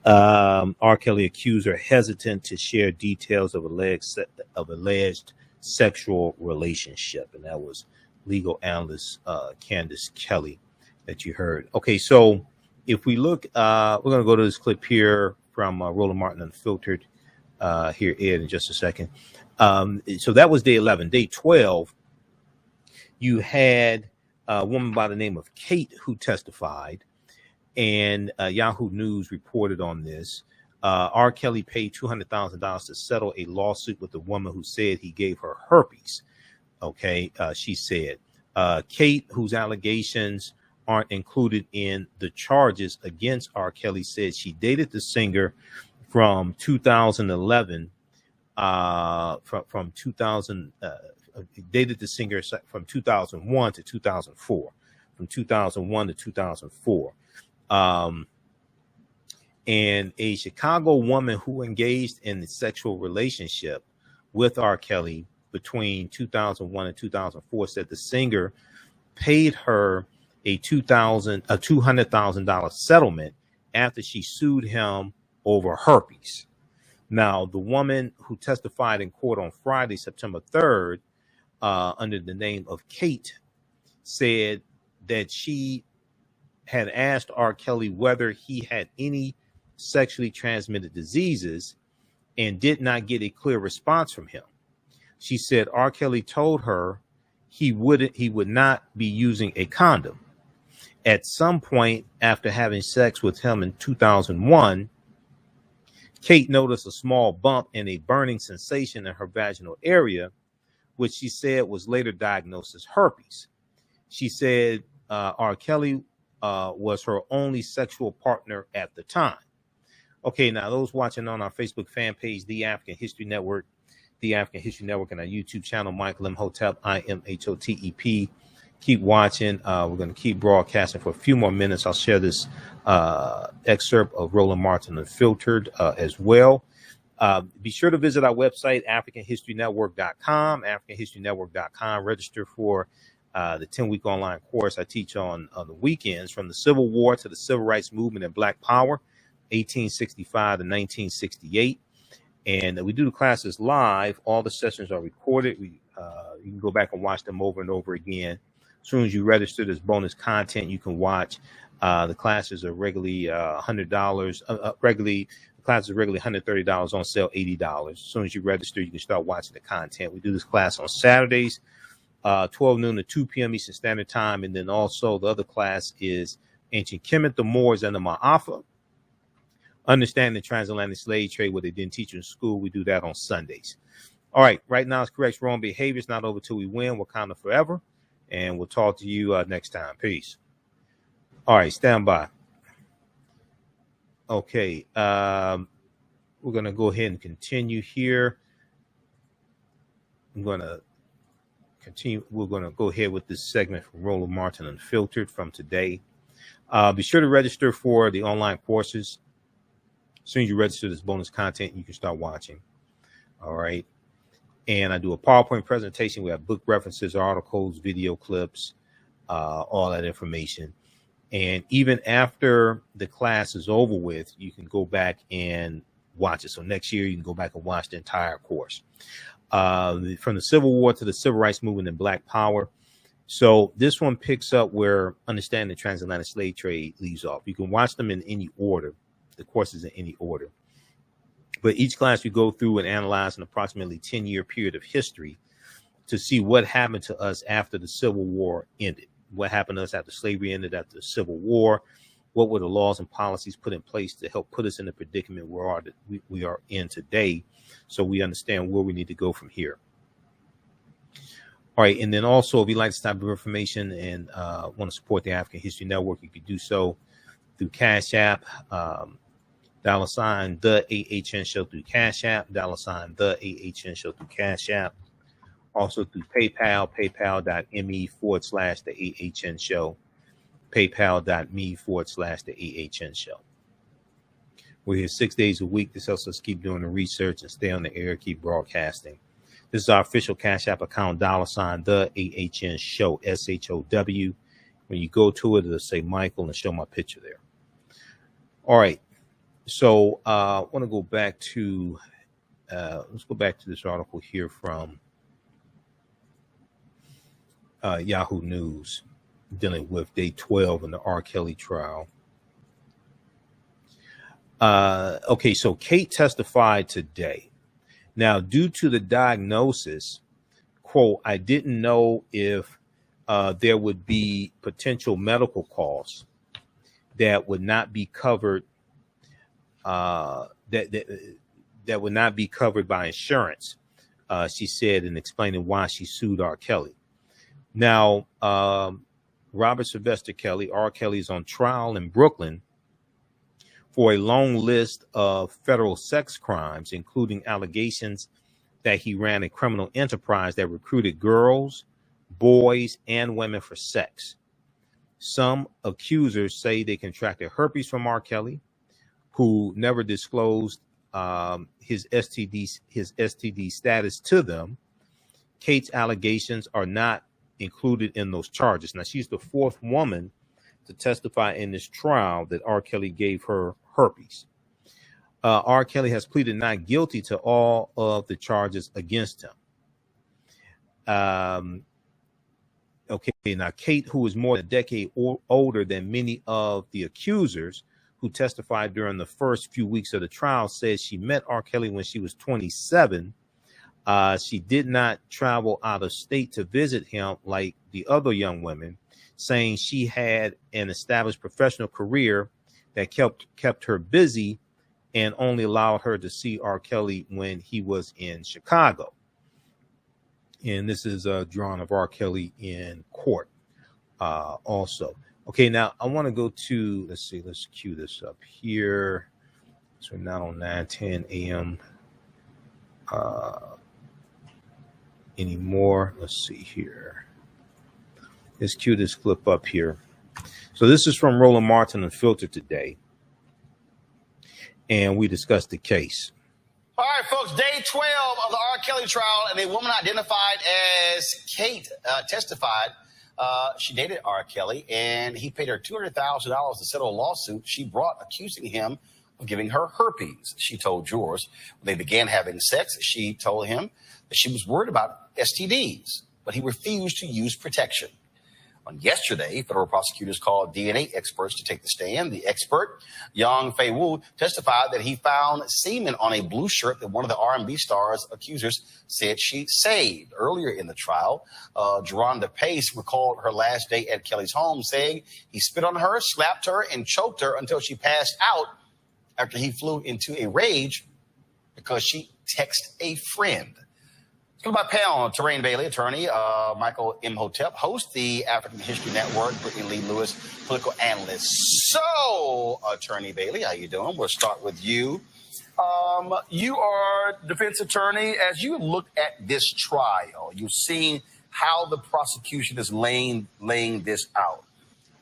R. Kelly accuser hesitant to share details of alleged sexual relationship. And that was legal analyst Candace Kelly that you heard. Okay. So if we look, we're going to go to this clip here from Roland Martin Unfiltered here, Ed, in just a second. So that was day 11. Day 12. You had a woman by the name of Kate who testified, and Yahoo News reported on this. R. Kelly paid $200,000 to settle a lawsuit with a woman who said he gave her herpes. Okay, she said. Kate, whose allegations aren't included in the charges against R. Kelly, said she dated the singer from 2011, dated the singer from 2001 to 2004, from 2001 to 2004. And a Chicago woman who engaged in the sexual relationship with R. Kelly between 2001 and 2004 said the singer paid her a $200,000 settlement after she sued him over herpes. Now, the woman who testified in court on Friday, September 3rd, under the name of Kate, said that she had asked R. Kelly whether he had any sexually transmitted diseases and did not get a clear response from him. She said R. Kelly told her he would not be using a condom. At some point after having sex with him in 2001, Kate noticed a small bump and a burning sensation in her vaginal area, which she said was later diagnosed as herpes. She said R. Kelly was her only sexual partner at the time. Okay, now those watching on our Facebook fan page, The African History Network, The African History Network, and our YouTube channel, Michael Imhotep, IMHOTEP. Keep watching. We're going to keep broadcasting for a few more minutes. I'll share this excerpt of Roland Martin Unfiltered as well. Be sure to visit our website, AfricanHistoryNetwork.com, AfricanHistoryNetwork.com. Register for the 10-week online course I teach on the weekends, from the Civil War to the Civil Rights Movement and Black Power, 1865 to 1968. And we do the classes live. All the sessions are recorded. You can go back and watch them over and over again As soon as you register, there's bonus content you can watch. The classes are regularly $100. Regularly, the classes are regularly $130, on sale $80. As soon as you register, you can start watching the content. We do this class on Saturdays, 12 noon to 2 p.m. Eastern Standard Time. And then also the other class is Ancient Kemet, the Moors, and the Ma'afa. Understanding the transatlantic slave trade, what they didn't teach you in school. We do that on Sundays. All right. Right now, it's correct wrong behavior. It's not over till we win. Wakanda forever. And we'll talk to you next time. Peace. All right. Stand by. Okay. We're going to go ahead and continue here. We're going to go ahead with this segment from Roland Martin Unfiltered from today. Be sure to register for the online courses. As soon as you register, this bonus content, you can start watching. All right. And I do a PowerPoint presentation. We have book references, articles, video clips, all that information. And even after the class is over with, you can go back and watch it. So next year, you can go back and watch the entire course. From the Civil War to the Civil Rights Movement and Black Power. So this one picks up where Understanding the Transatlantic Slave Trade leaves off. You can watch them in any order. The courses in any order. But each class we go through and analyze an approximately 10-year period of history to see what happened to us after the Civil War ended. What happened to us after slavery ended, after the Civil War? What were the laws and policies put in place to help put us in the predicament we are in today, so we understand where we need to go from here? All right. And then also, if you like this type of information and want to support the African History Network, you can do so through Cash App, $ the AHN Show through Cash App, $ the AHN Show through Cash App. Also through PayPal, paypal.me/the AHN Show, paypal.me/the AHN Show. We're here 6 days a week. This helps us keep doing the research and stay on the air, keep broadcasting. This is our official Cash App account, $ the AHN Show, SHOW. When you go to it, it'll say Michael and show my picture there. All right. So I want to go back to let's go back to this article here from Yahoo News dealing with day 12 in the R. Kelly trial. Okay, so Kate testified today. Now, due to the diagnosis, quote, I didn't know if there would be potential medical costs that would not be covered. That would not be covered by insurance, she said, in explaining why she sued R. Kelly. Now, Robert Sylvester Kelly, R. Kelly, is on trial in Brooklyn for a long list of federal sex crimes, including allegations that he ran a criminal enterprise that recruited girls, boys, and women for sex. Some accusers say they contracted herpes from R. Kelly, who never disclosed his STD status to them. Kate's allegations are not included in those charges. Now, she's the fourth woman to testify in this trial that R. Kelly gave her herpes. R. Kelly has pleaded not guilty to all of the charges against him. Okay, now Kate, who is more than a decade older than many of the accusers who testified during the first few weeks of the trial, says she met R. Kelly when she was 27. She did not travel out of state to visit him like the other young women, saying she had an established professional career that kept her busy and only allowed her to see R. Kelly when he was in Chicago. And this is a drawing of R. Kelly in court also. Okay, now I want to go to, let's cue this up here. So we're not on 9:10 a.m. Anymore. Let's see here. Let's cue this clip up here. So this is from Roland Martin Unfiltered today. And we discussed the case. All right, folks, day 12 of the R. Kelly trial, and a woman identified as Kate testified. She dated R. Kelly, and he paid her $200,000 to settle a lawsuit she brought accusing him of giving her herpes. She told jurors when they began having sex, she told him that she was worried about STDs, but he refused to use protection. On yesterday, federal prosecutors called DNA experts to take the stand. The expert, Yang Fei Wu, testified that he found semen on a blue shirt that one of the R&B stars' accusers said she saved. Earlier in the trial, Geronda Pace recalled her last day at Kelly's home, saying he spit on her, slapped her, and choked her until she passed out after he flew into a rage because she texted a friend. To my panel, Terrain Bailey, attorney, Michael Imhotep, host, the African History Network, Brittany Lee Lewis, political analyst. So, Attorney Bailey, how you doing? We'll start with you. You are defense attorney. As you look at this trial, you've seen how the prosecution is laying this out.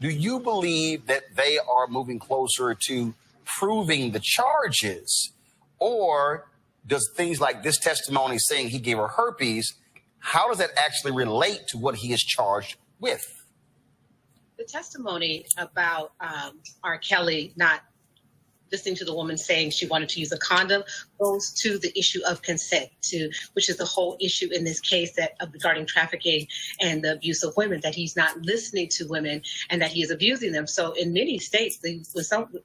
Do you believe that they are moving closer to proving the charges, or does things like this testimony saying he gave her herpes, how does that actually relate to what he is charged with? The testimony about R. Kelly not listening to the woman saying she wanted to use a condom goes to the issue of consent, which is the whole issue in this case regarding trafficking and the abuse of women, that he's not listening to women and that he is abusing them. So in many states,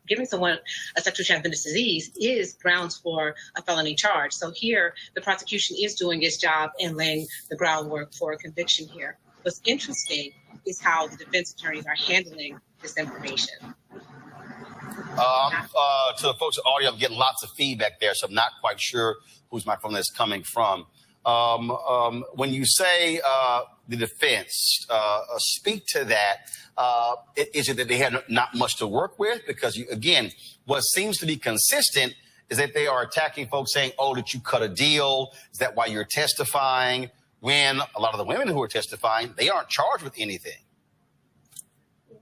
giving someone a sexually transmitted disease is grounds for a felony charge. So here, the prosecution is doing its job and laying the groundwork for a conviction here. What's interesting is how the defense attorneys are handling this information. To the folks in the audio, I'm getting lots of feedback there, so I'm not quite sure whose microphone that's coming from. When you say the defense, speak to that. Is it that they had not much to work with? Because, again, what seems to be consistent is that they are attacking folks saying, oh, did you cut a deal? Is that why you're testifying? When a lot of the women who are testifying, they aren't charged with anything.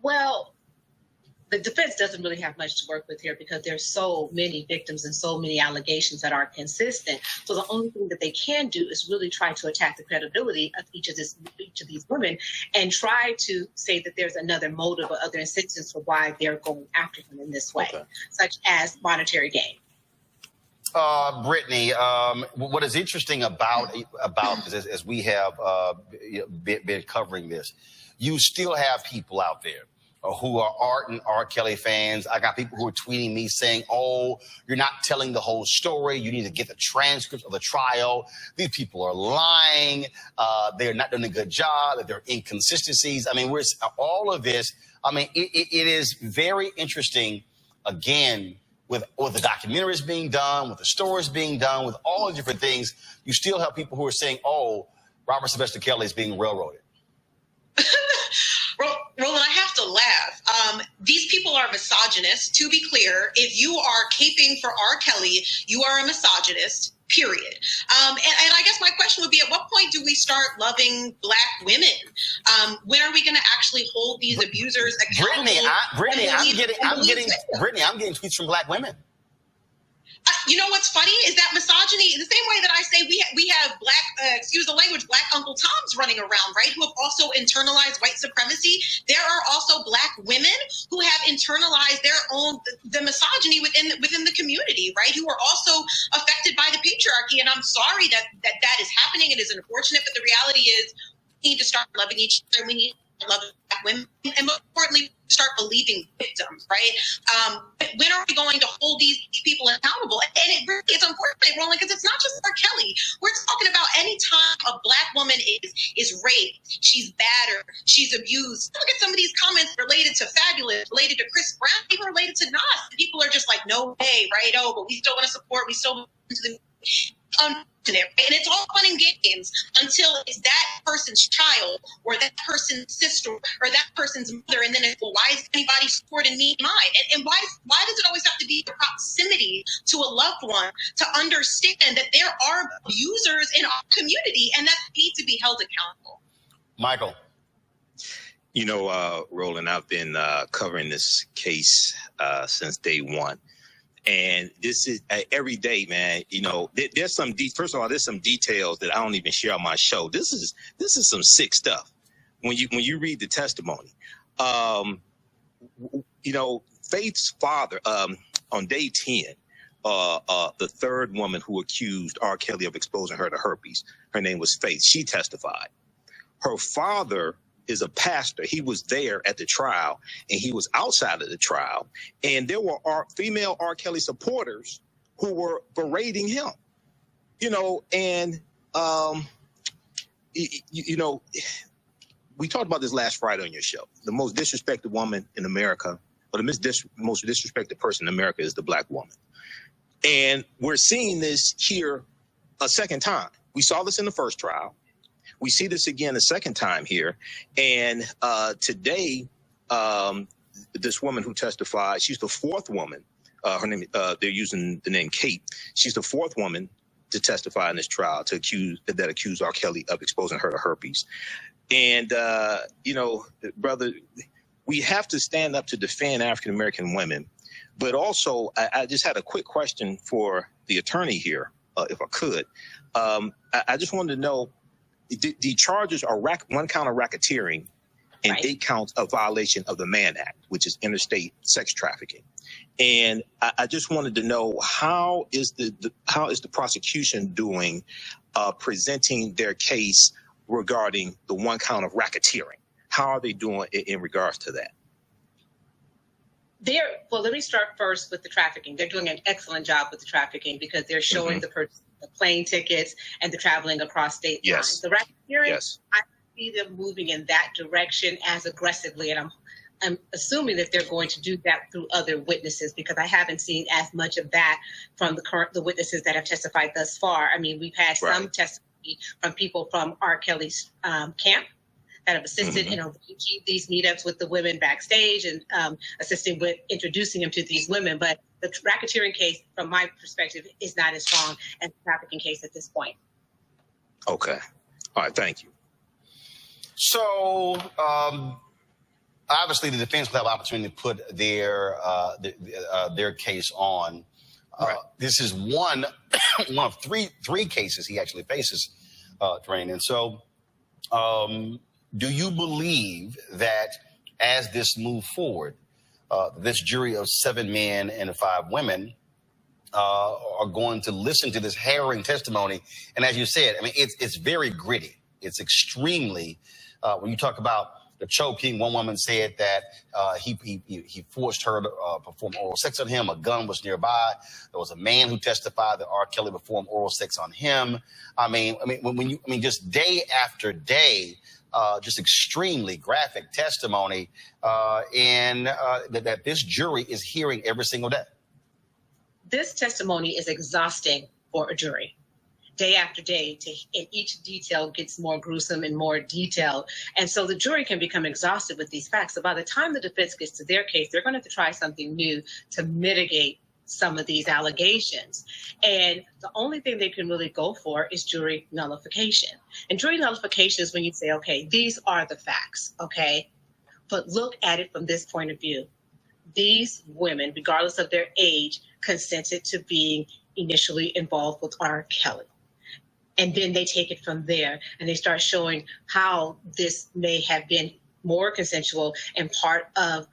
Well, the defense doesn't really have much to work with here because there's so many victims and so many allegations that are consistent. So the only thing that they can do is really try to attack the credibility of each of these women and try to say that there's another motive or other incentives for why they're going after them in this way, such as monetary gain. Brittany, what is interesting about this, as we have been covering this, you still have people out there who are ardent R. Kelly fans. I got people who are tweeting me saying, oh, you're not telling the whole story. You need to get the transcripts of the trial. These people are lying. They're not doing a good job. That there are inconsistencies. I mean, all of this. I mean, it is very interesting, again, with the documentaries being done, with the stories being done, with all the different things. You still have people who are saying, oh, Robert Sylvester Kelly is being railroaded. Roland, I have to laugh. These people are misogynists. To be clear, if you are caping for R. Kelly, you are a misogynist, period. And I guess my question would be, at what point do we start loving Black women? When are we going to actually hold these abusers accountable? Brittany, I'm getting tweets from Black women. You know what's funny is that misogyny, the same way that I say we have Black Uncle Toms running around, right, who have also internalized white supremacy. There are also Black women who have internalized the misogyny within the community, right, who are also affected by the patriarchy. And I'm sorry that is happening. It is unfortunate, but the reality is we need to start loving each other. We need to love Black women, and more importantly, start believing victims, right? When are we going to hold these people accountable? And it's unfortunate, Roland, because it's not just R. Kelly. We're talking about any time a Black woman is raped, she's battered, she's abused. Look at some of these comments related to Fabulous, related to Chris Brown, even related to Nas. People are just like, no way, right? Oh, but we still want to support, we still want to and it's all fun and games until it's that person's child or that person's sister or that person's mother, and then it's, well, why is anybody supporting me and mine? And why does it always have to be the proximity to a loved one to understand that there are abusers in our community and that need to be held accountable? Michael. You know, Roland, I've been covering this case since day one. And this is every day, man. You know, there's some first of all, there's some details that I don't even share on my show. This is some sick stuff. When you read the testimony, you know, Faith's father on day 10, the third woman who accused R. Kelly of exposing her to herpes, her name was Faith. She testified. Her father is a pastor. He was there at the trial, and he was outside of the trial, and there were female R. Kelly supporters who were berating him, and we talked about this last Friday on your show. The most disrespected woman in America, or the most disrespected person in America, is the black woman. And we're seeing this here a second time. We saw this in the first trial. We see this again a second time here. And today, this woman who testified, she's the fourth woman. Her name, they're using the name Kate. She's the fourth woman to testify in this trial that accused R. Kelly of exposing her to herpes. And, brother, we have to stand up to defend African-American women. But also, I just had a quick question for the attorney here, if I could. I just wanted to know, the charges are one count of racketeering and 8 counts of violation of the Mann Act, which is interstate sex trafficking. And I just wanted to know, how is the prosecution doing presenting their case regarding the 1 count of racketeering? How are they doing in regards to that? Well, let me start first with the trafficking. They're doing an excellent job with the trafficking because they're showing the plane tickets and the traveling across state lines. The racketeering, I see them moving in that direction as aggressively, and I'm assuming that they're going to do that through other witnesses, because I haven't seen as much of that from the witnesses that have testified thus far. I mean, we've had some testimony from people from R. Kelly's camp that have assisted in arranging these meetups with the women backstage and assisting with introducing them to these women. But the racketeering case, from my perspective, is not as strong as the trafficking case at this point. Okay. All right. Thank you. So, obviously, the defense will have opportunity to put their case on. This is one of three cases he actually faces, Dwayne. And so, do you believe that as this moves forward, this jury of 7 men and 5 women are going to listen to this harrowing testimony? And as you said, I mean, it's very gritty. It's extremely, when you talk about the choking, one woman said that he forced her to perform oral sex on him. A gun was nearby. There was a man who testified that R. Kelly performed oral sex on him. I mean, just day after day, just extremely graphic testimony, and that this jury is hearing every single day. This testimony is exhausting for a jury. Day after day, and each detail gets more gruesome and more detailed. And so the jury can become exhausted with these facts. So by the time the defense gets to their case, they're going to have to try something new to mitigate some of these allegations. And the only thing they can really go for is jury nullification. And jury nullification is when you say, okay, these are the facts, okay? But look at it from this point of view. These women, regardless of their age, consented to being initially involved with R. Kelly. And then they take it from there and they start showing how this may have been more consensual and part of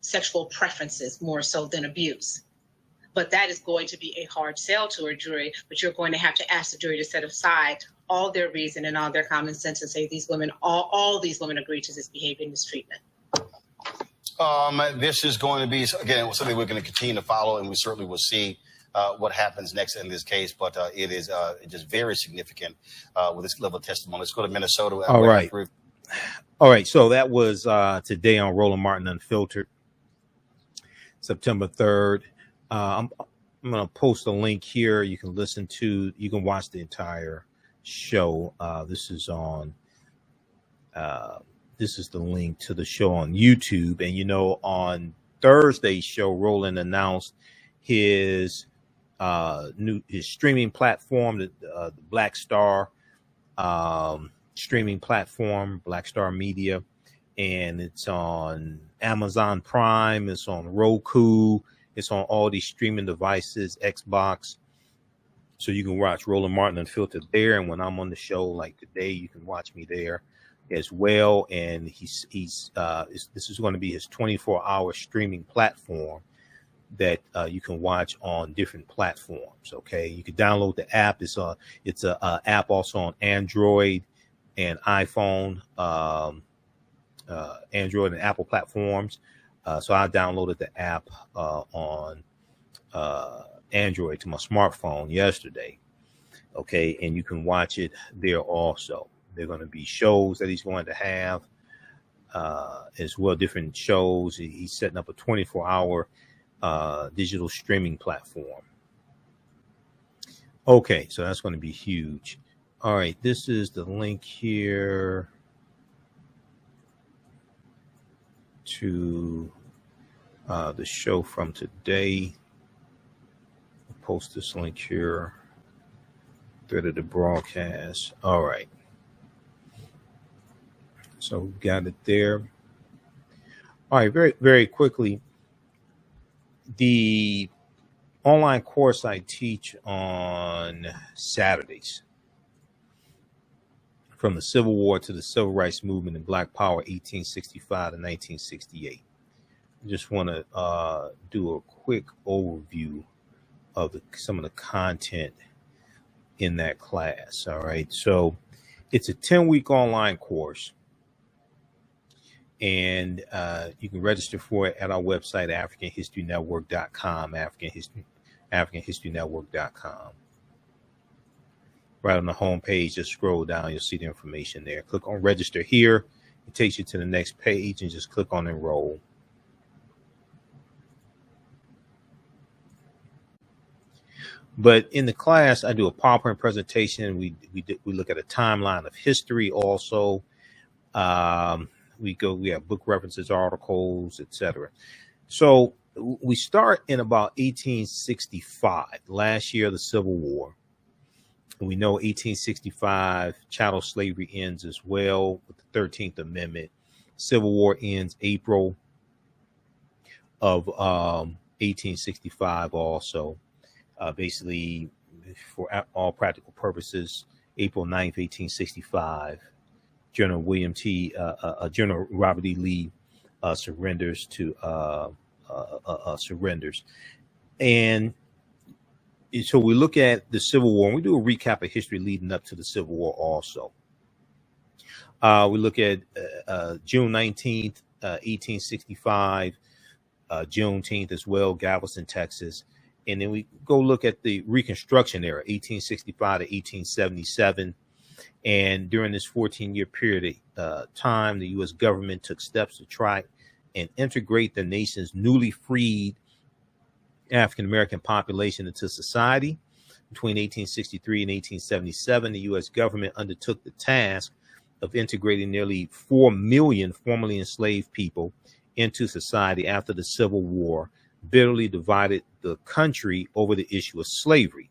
sexual preferences more so than abuse. But that is going to be a hard sell to a jury, but you're going to have to ask the jury to set aside all their reason and all their common sense and say these women, all these women agree to this behavior and this treatment. This is going to be, again, something we're going to continue to follow, and we certainly will see what happens next in this case. But it is just very significant with this level of testimony. Let's go to Minnesota. All right. All right. So that was today on Roland Martin Unfiltered, September 3rd. I'm going to post a link here. You can watch the entire show. This is the link to the show on YouTube. And, on Thursday's show, Roland announced his streaming platform, the Black Star streaming platform, Black Star Media. And it's on Amazon Prime. It's on Roku. It's on all these streaming devices, Xbox. So you can watch Roland Martin Unfiltered there. And when I'm on the show, like today, you can watch me there as well. And this is going to be his 24-hour streaming platform that you can watch on different platforms. Okay, you can download the app. It's a app also on Android and iPhone. Android and Apple platforms. So I downloaded the app on Android to my smartphone yesterday. Okay, and you can watch it there also. There are going to be shows that he's going to have as well, different shows. He's setting up a 24-hour digital streaming platform. Okay, so that's going to be huge. All right, this is the link here to the show from today. I'll post this link here. Thread of the broadcast. All right. So we got it there. All right, very, very quickly. The online course I teach on Saturdays, from the Civil War to the Civil Rights Movement and Black Power, 1865 to 1968. I just want to do a quick overview of some of the content in that class. All right. So it's a 10-week online course, and you can register for it at our website, AfricanHistoryNetwork.com, AfricanHistoryNetwork.com. Right on the home page, just scroll down, you'll see the information there. Click on register here. It takes you to the next page, and just click on enroll. But in the class, I do a PowerPoint presentation. We look at a timeline of history also. We have book references, articles, etc. So we start in about 1865, last year of the Civil War. We know 1865, chattel slavery ends as well with the 13th Amendment. Civil War ends April of 1865 also. Basically, for all practical purposes, April 9th, 1865, General General Robert E. Lee surrenders. And so we look at the Civil War, and we do a recap of history leading up to the Civil War also. We look at June 19th, 1865, Juneteenth as well, Galveston, Texas. And then we go look at the Reconstruction Era, 1865 to 1877. And during this 14-year period of time, the U.S. government took steps to try and integrate the nation's newly freed African-American population into society. Between 1863 and 1877, the U.S. government undertook the task of integrating nearly 4 million formerly enslaved people into society after the Civil War bitterly divided the country over the issue of slavery.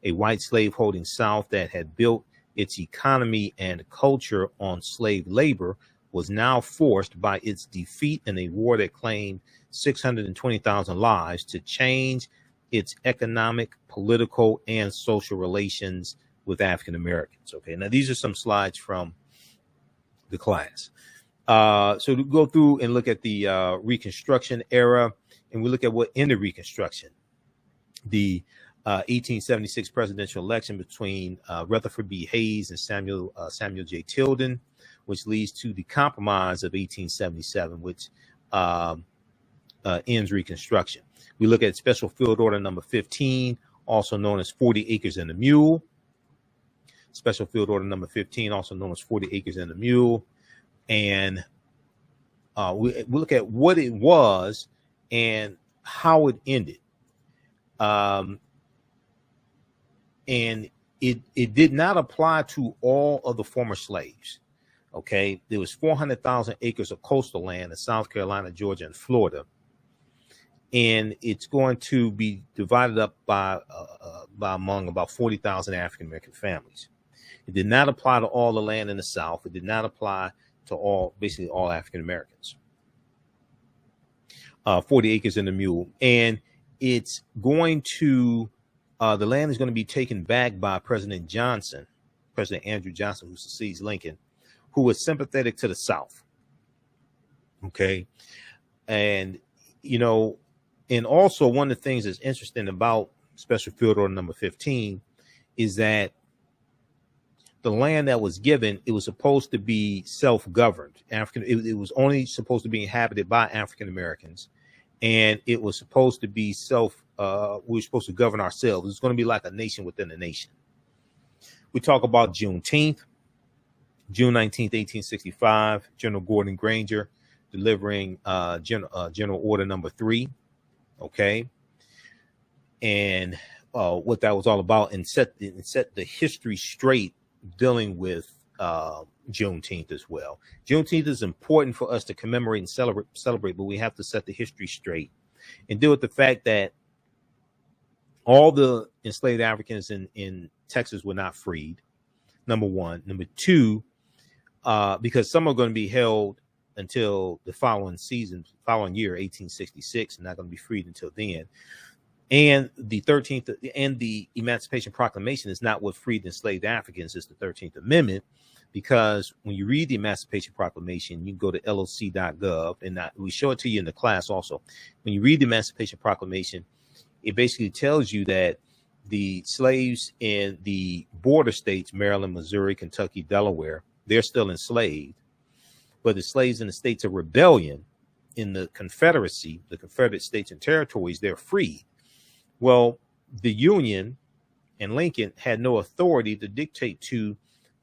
A white slave-holding South that had built its economy and culture on slave labor was now forced by its defeat in a war that claimed 620,000 lives to change its economic, political, and social relations with African Americans. Okay, now these are some slides from the class. So to go through and look at the Reconstruction Era, and we look at what ended Reconstruction. The 1876 presidential election between Rutherford B. Hayes and Samuel J. Tilden, which leads to the Compromise of 1877, which ends Reconstruction. We look at Special Field Order number 15, also known as 40 Acres and a Mule. Special Field Order number 15, also known as 40 Acres and a Mule. And we look at what it was and how it ended. And it did not apply to all of the former slaves. Okay, there was 400,000 acres of coastal land in South Carolina, Georgia, and Florida. And it's going to be divided up by among about 40,000 African-American families. It did not apply to all the land in the South. It did not apply to basically all African-Americans. 40 Acres and a Mule. And it's going to, the land is going to be taken back by President Andrew Johnson, who succeeds Lincoln, who was sympathetic to the South. Okay. And, and also one of the things that's interesting about Special Field Order number 15 is that the land that was given, it was supposed to be self-governed. It was only supposed to be inhabited by African Americans, and it was supposed to be we were supposed to govern ourselves. It's going to be like a nation within a nation. We talk about Juneteenth, June 19th, 1865, General Gordon Granger delivering General Order Number 3. Okay. And what that was all about, and set the history straight dealing with Juneteenth as well. Juneteenth is important for us to commemorate and celebrate, but we have to set the history straight and deal with the fact that all the enslaved Africans in Texas were not freed. Number one. Number two, because some are going to be held until the following year, 1866, and not going to be freed until then. And the 13th and the Emancipation Proclamation is not what freed enslaved Africans. It's the 13th Amendment, because when you read the Emancipation Proclamation, you go to loc.gov, and we show it to you in the class also. When you read the Emancipation Proclamation, it basically tells you that the slaves in the border states, Maryland, Missouri, Kentucky, Delaware, they're still enslaved. But the slaves in the states of rebellion in the Confederacy, the Confederate states and territories, they're free. Well, the Union and Lincoln had no authority to dictate to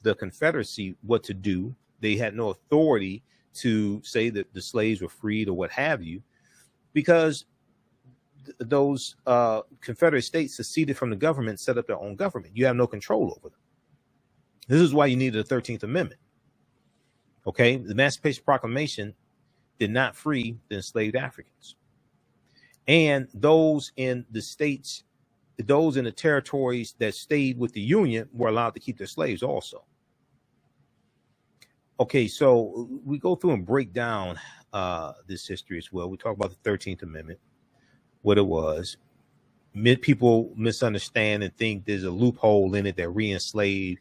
the Confederacy what to do. They had no authority to say that the slaves were freed or what have you, because those Confederate states seceded from the government, set up their own government. You have no control over them. This is why you needed the 13th Amendment. Okay, the Emancipation Proclamation did not free the enslaved Africans. And those in the states, those in the territories that stayed with the Union were allowed to keep their slaves also. Okay, so we go through and break down this history as well. We talk about the 13th Amendment, what it was. People misunderstand and think there's a loophole in it that re-enslaved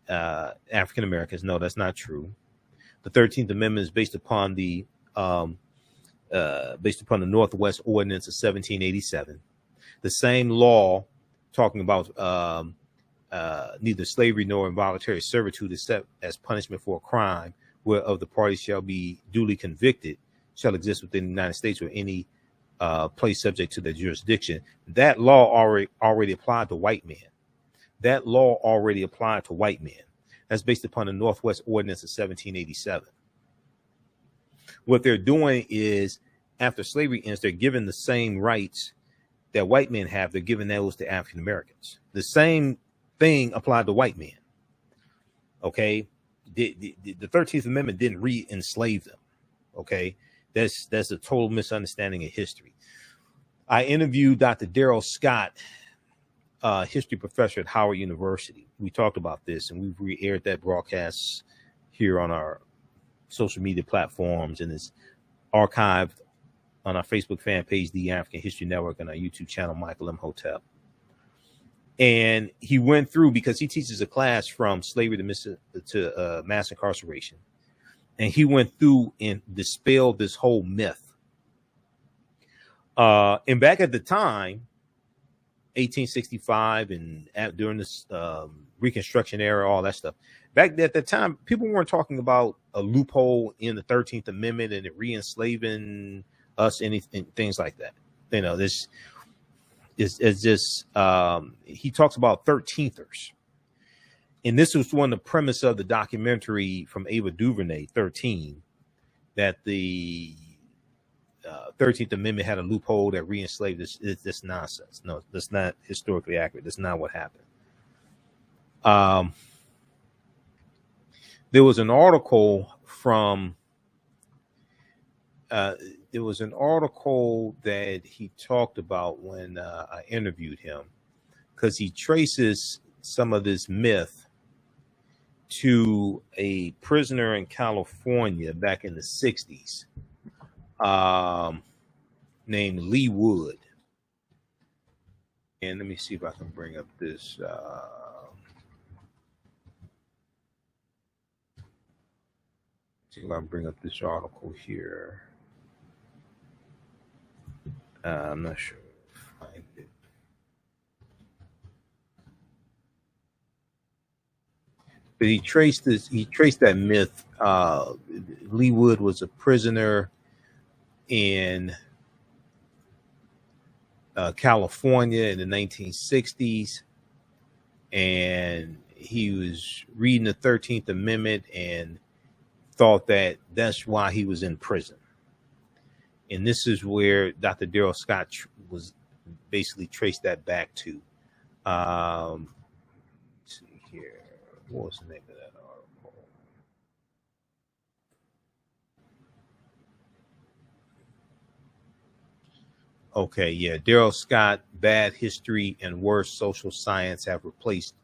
African Americans. No, that's not true. The 13th Amendment is based upon the Northwest Ordinance of 1787. The same law talking about neither slavery nor involuntary servitude except as punishment for a crime whereof the parties shall be duly convicted shall exist within the United States or any place subject to their jurisdiction. That law already applied to white men. That law already applied to white men. That's based upon the Northwest Ordinance of 1787. What they're doing is, after slavery ends, they're given the same rights that white men have. They're giving those to African Americans. The same thing applied to white men. Okay, the 13th Amendment didn't re-enslave them. Okay, that's a total misunderstanding of history. I interviewed Dr. Darrell Scott, history professor at Howard University. We talked about this, and we've re-aired that broadcast here on our social media platforms, and it's archived on our Facebook fan page, The African History Network, and our YouTube channel, Michael Imhotep. And he went through, because he teaches a class from slavery to mass incarceration, and he went through and dispelled this whole myth. And back at the time, 1865, and during this Reconstruction Era, all that stuff. Back at the time, people weren't talking about a loophole in the 13th Amendment and it re-enslaving us, and things like that. You know, this is just, he talks about 13thers. And this was one of the premise of the documentary from Ava DuVernay, 13, that the 13th Amendment had a loophole that re-enslaved us. It's nonsense. No, that's not historically accurate. That's not what happened. There was an article from that he talked about when I interviewed him, because he traces some of this myth to a prisoner in California back in the 60s named Lee Wood. And let me see if I can bring up this. See if I can bring up this article here. I'm not sure. Find it. But he traced that myth. Lee Wood was a prisoner in California in the 1960s, and he was reading the 13th Amendment and thought that that's why he was in prison. And this is where Dr. Daryl Scott was basically traced that back to. Let's see here. What was the name of that article? Okay, yeah. Daryl Scott, Bad History and Worse Social Science have replaced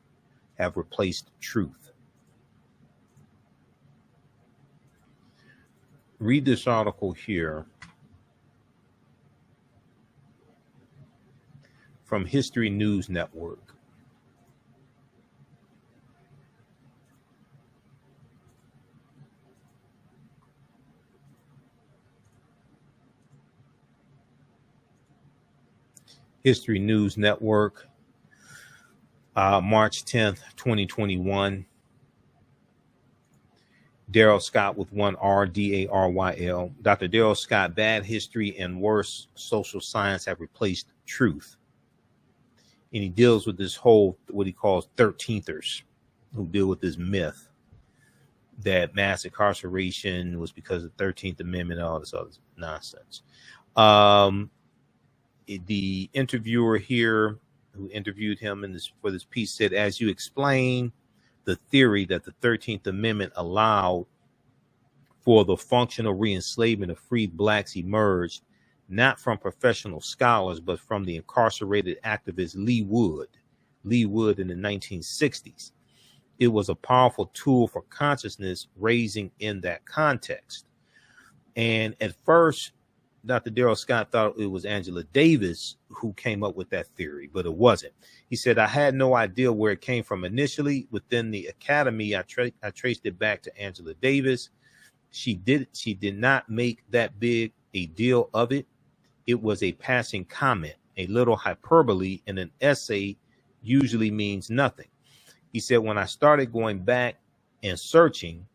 truth. Read this article here from History News Network. History News Network, March 10th, 2021. Daryl Scott with one R, D-A-R-Y-L. Dr. Daryl Scott, Bad History and Worse Social Science have replaced truth. And he deals with this whole, what he calls 13thers, who deal with this myth that mass incarceration was because of the 13th Amendment and all this other nonsense. The interviewer here who interviewed him for this piece said, as you explain the theory that the 13th Amendment allowed for the functional re-enslavement of freed blacks emerged not from professional scholars, but from the incarcerated activist Lee Wood in the 1960s. It was a powerful tool for consciousness raising in that context. And at first, Dr. Daryl Scott thought it was Angela Davis who came up with that theory, but it wasn't. He said, I had no idea where it came from initially. Within the academy, I traced it back to Angela Davis. She did not make that big a deal of it. It was a passing comment, a little hyperbole in an essay usually means nothing. He said, when I started going back and searching,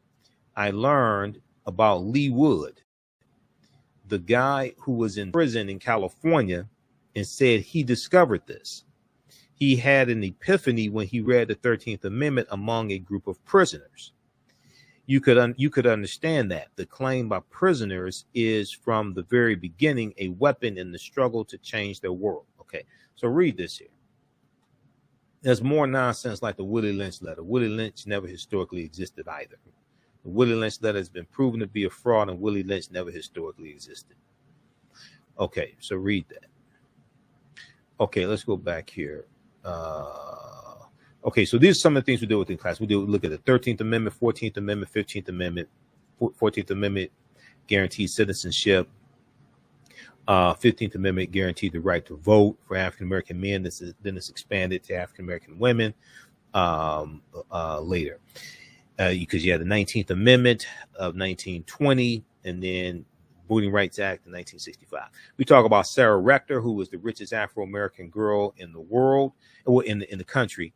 I learned about Lee Wood, the guy who was in prison in California, and said he discovered this. He had an epiphany when he read the 13th Amendment among a group of prisoners. You could understand that. The claim by prisoners is from the very beginning a weapon in the struggle to change their world. Okay, so read this here. There's more nonsense like the Willie Lynch letter. Willie Lynch never historically existed either. The Willie Lynch letter has been proven to be a fraud, and Willie Lynch never historically existed. Okay, so read that. Okay, let's go back here. Okay, so these are some of the things we deal with in class. We look at the 13th Amendment, 14th Amendment, 15th Amendment. 14th Amendment guarantees citizenship. 15th Amendment guaranteed the right to vote for African-American men. Then it's expanded to African-American women later. Because you had the 19th Amendment of 1920, and then Voting Rights Act in 1965. We talk about Sarah Rector, who was the richest Afro-American girl in the world, in the country.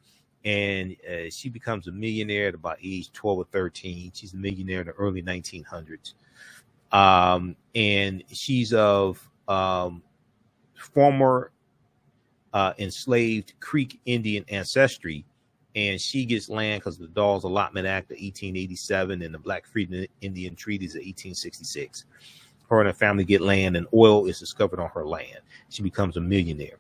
And she becomes a millionaire at about age 12 or 13. She's a millionaire in the early 1900s. And she's of former enslaved Creek Indian ancestry. And she gets land because of the Dawes Allotment Act of 1887 and the Black Freedom Indian Treaties of 1866. Her and her family get land, and oil is discovered on her land. She becomes a millionaire.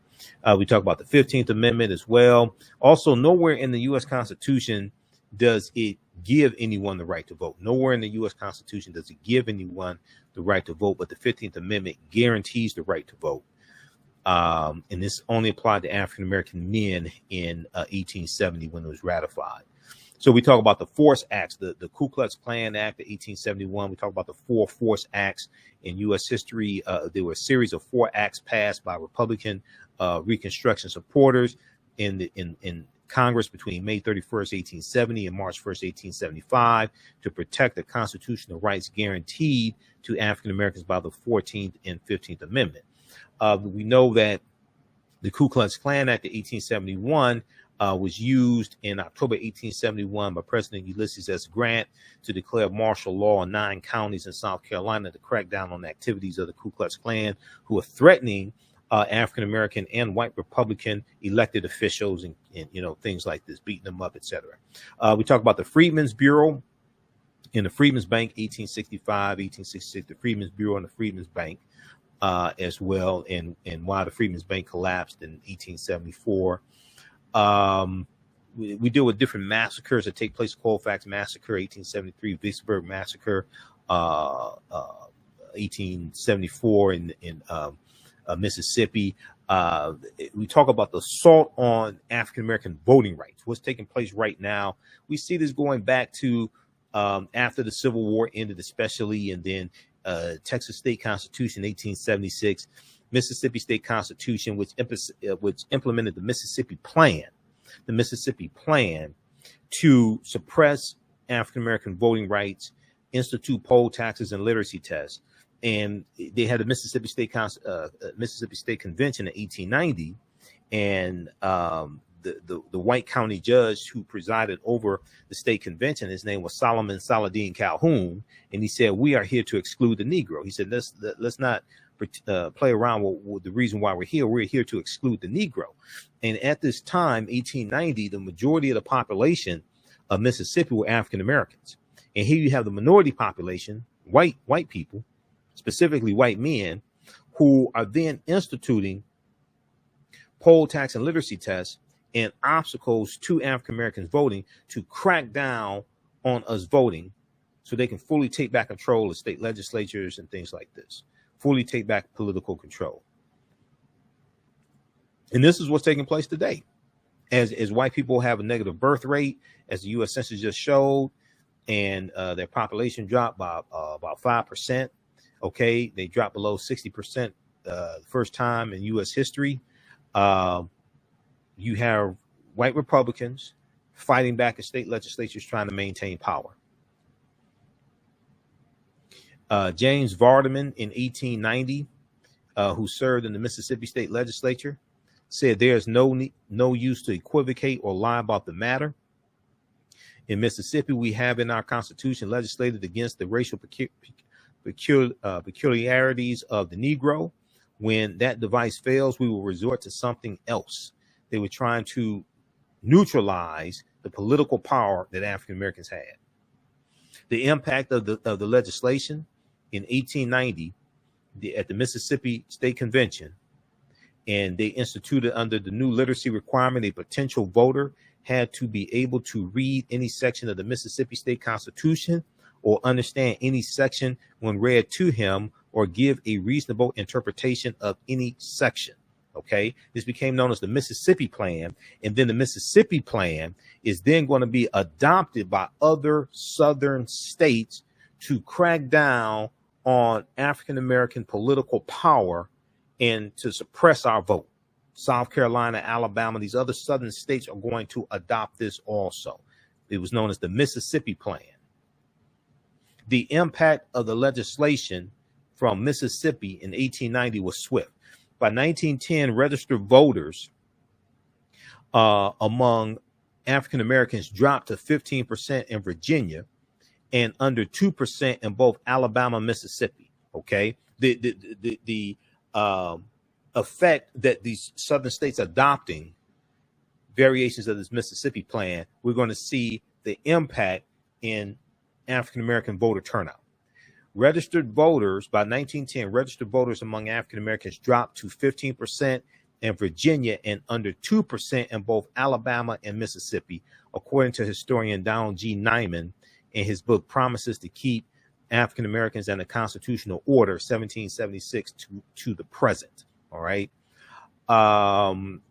We talk about the 15th Amendment as well. Also, nowhere in the U.S. Constitution does it give anyone the right to vote. Nowhere in the U.S. Constitution does it give anyone the right to vote, but the 15th Amendment guarantees the right to vote. And this only applied to African-American men in 1870 when it was ratified. So we talk about the Force Acts, the Ku Klux Klan Act of 1871. We talk about the 4 Force Acts in U.S. history. There were a series of 4 acts passed by Republican Reconstruction supporters in Congress between May 31st, 1870 and March 1st, 1875 to protect the constitutional rights guaranteed to African Americans by the 14th and 15th Amendment. We know that the Ku Klux Klan Act of 1871 was used in October 1871 by President Ulysses S. Grant to declare martial law in 9 counties in South Carolina to crack down on activities of the Ku Klux Klan, who were threatening African American and white Republican elected officials, and things like this, beating them up, etc. We talk about the Freedmen's Bureau and the Freedmen's Bank, 1865, 1866, the Freedmen's Bureau and the Freedmen's Bank as well, and why the Freedmen's Bank collapsed in 1874. We deal with different massacres that take place. Colfax Massacre, 1873, Vicksburg Massacre, 1874 in Mississippi. We talk about the assault on African American voting rights. What's taking place right now? We see this going back to after the Civil War ended, especially, and then Texas State Constitution, 1876. Mississippi State Constitution, which implemented the Mississippi Plan to suppress African American voting rights, institute poll taxes and literacy tests. And they had the Mississippi State Convention in 1890, and the white county judge who presided over the state convention, his name was Solomon Saladin Calhoun, and he said, "We are here to exclude the Negro." He said, let's not play around with the reason why we're here. We're here to exclude the Negro. And at this time, 1890, the majority of the population of Mississippi were African Americans. And here you have the minority population, white people, specifically white men, who are then instituting poll tax and literacy tests and obstacles to African Americans voting to crack down on us voting so they can fully take back control of state legislatures and things like this, fully take back political control. And this is what's taking place today. As white people have a negative birth rate, as the U.S. Census just showed, and their population dropped by about 5%. Okay, they dropped below 60% the first time in U.S. history. You have white Republicans fighting back at state legislatures trying to maintain power. James Vardaman in 1890, who served in the Mississippi State Legislature, said there is no use to equivocate or lie about the matter. In Mississippi, we have in our Constitution legislated against the racial peculiarities of the Negro. When that device fails, we will resort to something else. They were trying to neutralize the political power that African Americans had. The impact of the legislation in 1890 at the Mississippi State Convention, and they instituted under the new literacy requirement, a potential voter had to be able to read any section of the Mississippi State Constitution or understand any section when read to him, or give a reasonable interpretation of any section. Okay, this became known as the Mississippi Plan, and then the Mississippi Plan is then going to be adopted by other southern states to crack down on African American political power and to suppress our vote. South Carolina, Alabama, these other southern states are going to adopt this also. It was known as the Mississippi Plan. The impact of the legislation from Mississippi in 1890 was swift. By 1910, registered voters among African Americans dropped to 15% in Virginia and under 2% in both Alabama and Mississippi. Okay, the effect that these southern states adopting variations of this Mississippi Plan, we're going to see the impact in African American voter turnout. Registered voters by 1910, registered voters among African Americans dropped to 15% in Virginia and under 2% in both Alabama and Mississippi, according to historian Donald G. Nyman in his book Promises to Keep African Americans and the Constitutional Order, 1776 to the present. All right.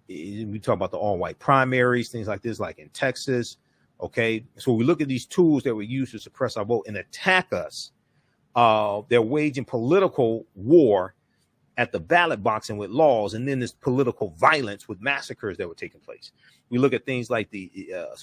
We talk about the all-white primaries, things like this, like in Texas. Okay. So we look at these tools that were used to suppress our vote and attack us. They're waging political war at the ballot box and with laws, and then this political violence with massacres that were taking place. We look at things like we go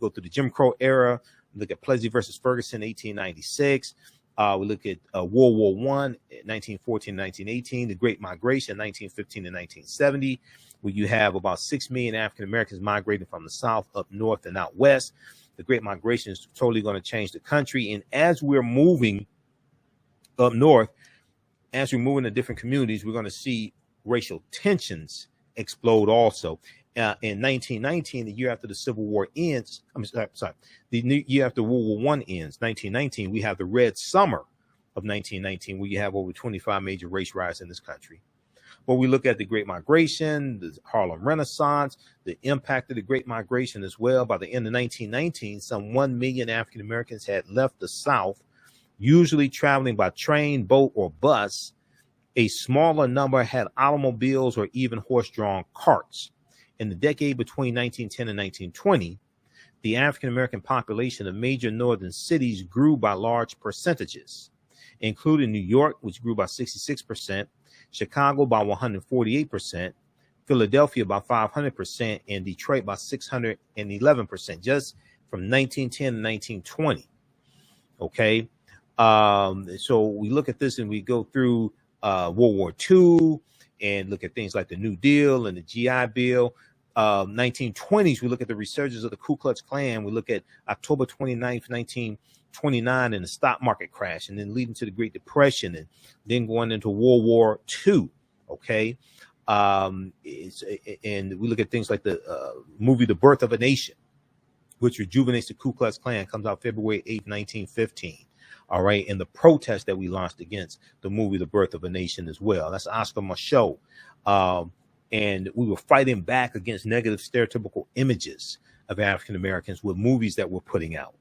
through the Jim Crow era, look at Plessy versus Ferguson, 1896. We look at World War I, 1914, 1918, the Great Migration, 1915 to 1970. where you have about 6 million African Americans migrating from the South up north and out west. The Great Migration is totally going to change the country. And as we're moving up north, as we're moving to different communities, we're going to see racial tensions explode also. In 1919, the year after the Civil War ends, the year after World War I ends, 1919, we have the Red Summer of 1919, where you have over 25 major race riots in this country. But we look at the Great Migration, the Harlem Renaissance, the impact of the Great Migration as well. By the end of 1919, some 1 million African Americans had left the South, usually traveling by train, boat, or bus. A smaller number had automobiles or even horse-drawn carts. In the decade between 1910 and 1920, the African American population of major northern cities grew by large percentages, including New York, which grew by 66%, Chicago by 148%, Philadelphia by 500%, and Detroit by 611%, just from 1910 to 1920. Okay, so we look at this and we go through World War II and look at things like the New Deal and the GI Bill. 1920s, we look at the resurgence of the Ku Klux Klan. We look at October 29th, 1929, and the stock market crash, and then leading to the Great Depression, and then going into World War II. Okay, and we look at things like the movie The Birth of a Nation, which rejuvenates the Ku Klux Klan, comes out February 8th, 1915. All right, and the protest that we launched against the movie The Birth of a Nation as well. That's Oscar Micheaux. And we were fighting back against negative stereotypical images of African Americans with movies that we're putting out.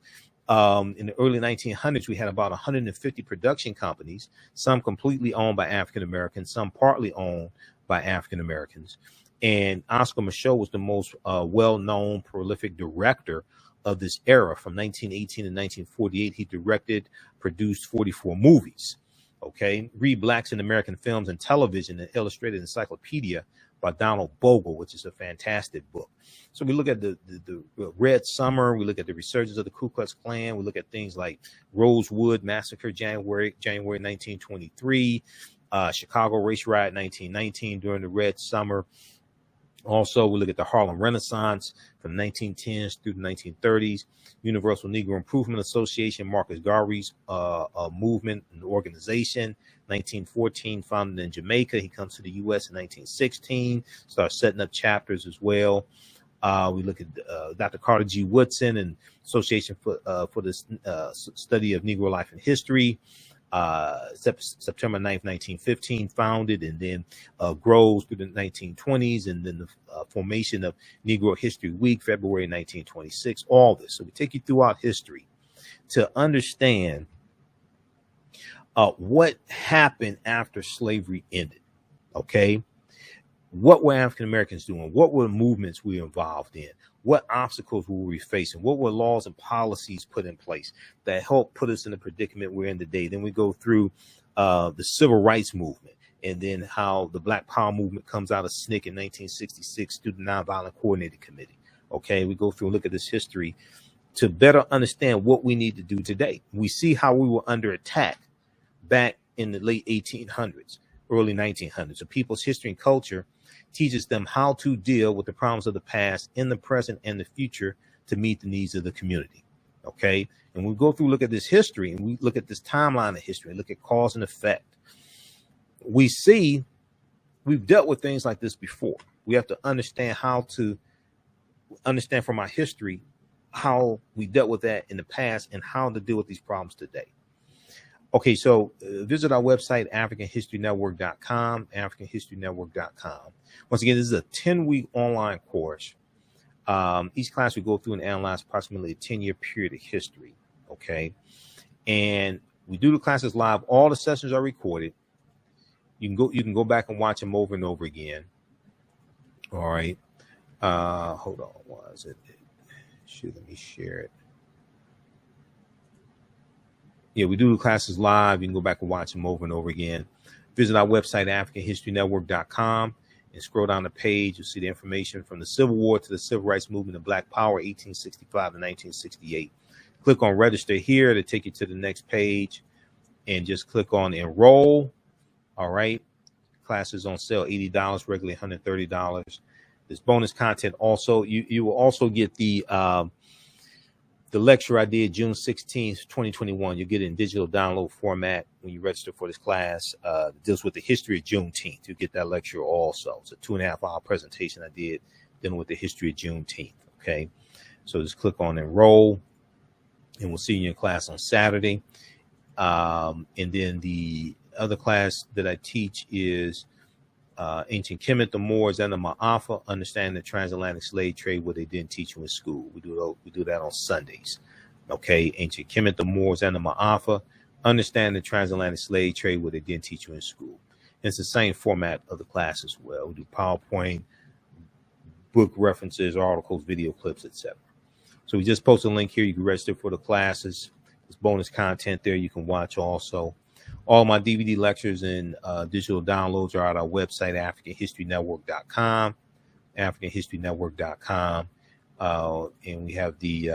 In the early 1900s, we had about 150 production companies, some completely owned by African Americans, some partly owned by African Americans. And Oscar Micheaux was the most well-known, prolific director of this era. From 1918 to 1948, he directed, produced 44 movies. Okay, read Blacks in American Films and Television, an illustrated encyclopedia by Donald Bogle, which is a fantastic book. So we look at the Red Summer, we look at the resurgence of the Ku Klux Klan, we look at things like Rosewood Massacre, January 1923, Chicago Race Riot 1919 during the Red Summer. Also, we look at the Harlem Renaissance from the 1910s through the 1930s, Universal Negro Improvement Association, Marcus Garvey's movement and organization. 1914, founded in Jamaica. He comes to the U.S. in 1916, starts setting up chapters as well. We look at Dr. Carter G. Woodson and Association for the Study of Negro Life and History. September 9th, 1915, founded, and then grows through the 1920s, and then the formation of Negro History Week, February 1926, all this. So we take you throughout history to understand what happened after slavery ended, okay? What were African Americans doing? What were the movements we were involved in? What obstacles were we facing? What were laws and policies put in place that helped put us in the predicament we're in today? Then we go through the civil rights movement, and then how the Black Power movement comes out of SNCC in 1966 through the Nonviolent Coordinating Committee. Okay, we go through and look at this history to better understand what we need to do today. We see how we were under attack back in the late 1800s, early 1900s. So people's history and culture teaches them how to deal with the problems of the past in the present and the future to meet the needs of the community. Okay. And we go through, look at this history, and we look at this timeline of history, and look at cause and effect. We see we've dealt with things like this before. We have to understand how to understand from our history how we dealt with that in the past and how to deal with these problems today. Okay, so visit our website, AfricanHistoryNetwork.com, AfricanHistoryNetwork.com. Once again, this is a 10-week online course. Each class we go through and analyze approximately a 10-year period of history, okay? And we do the classes live. All the sessions are recorded. You can go back and watch them over and over again. All right. Hold on. What is it? Let me share it. Yeah, we do the classes live. You can go back and watch them over and over again. Visit our website, AfricanHistoryNetwork.com, and scroll down the page. You'll see the information from the Civil War to the Civil Rights Movement of Black Power, 1865 to 1968. Click on register here to take you to the next page, and just click on enroll. All right. Classes on sale, $80, regularly $130. There's bonus content also. You will also get the lecture I did June 16th, 2021. You'll get it in digital download format when you register for this class. It deals with the history of Juneteenth. You get that lecture also. It's a 2.5-hour presentation I did dealing with the history of Juneteenth. Okay, so just click on enroll, and we'll see you in class on Saturday. And then the other class that I teach is Ancient Kemet, the Moors, and the Ma'afa, understanding the transatlantic slave trade, what they didn't teach you in school. We do that on Sundays. Okay, Ancient Kemet, the Moors, and the Ma'afa, understanding the transatlantic slave trade, what they didn't teach you in school. And it's the same format of the class as well. We do PowerPoint, book references, articles, video clips, etc. So we just posted a link here. You can register for the classes. There's bonus content there you can watch also. All my DVD lectures and digital downloads are at our website, AfricanHistoryNetwork.com, AfricanHistoryNetwork.com. And we have the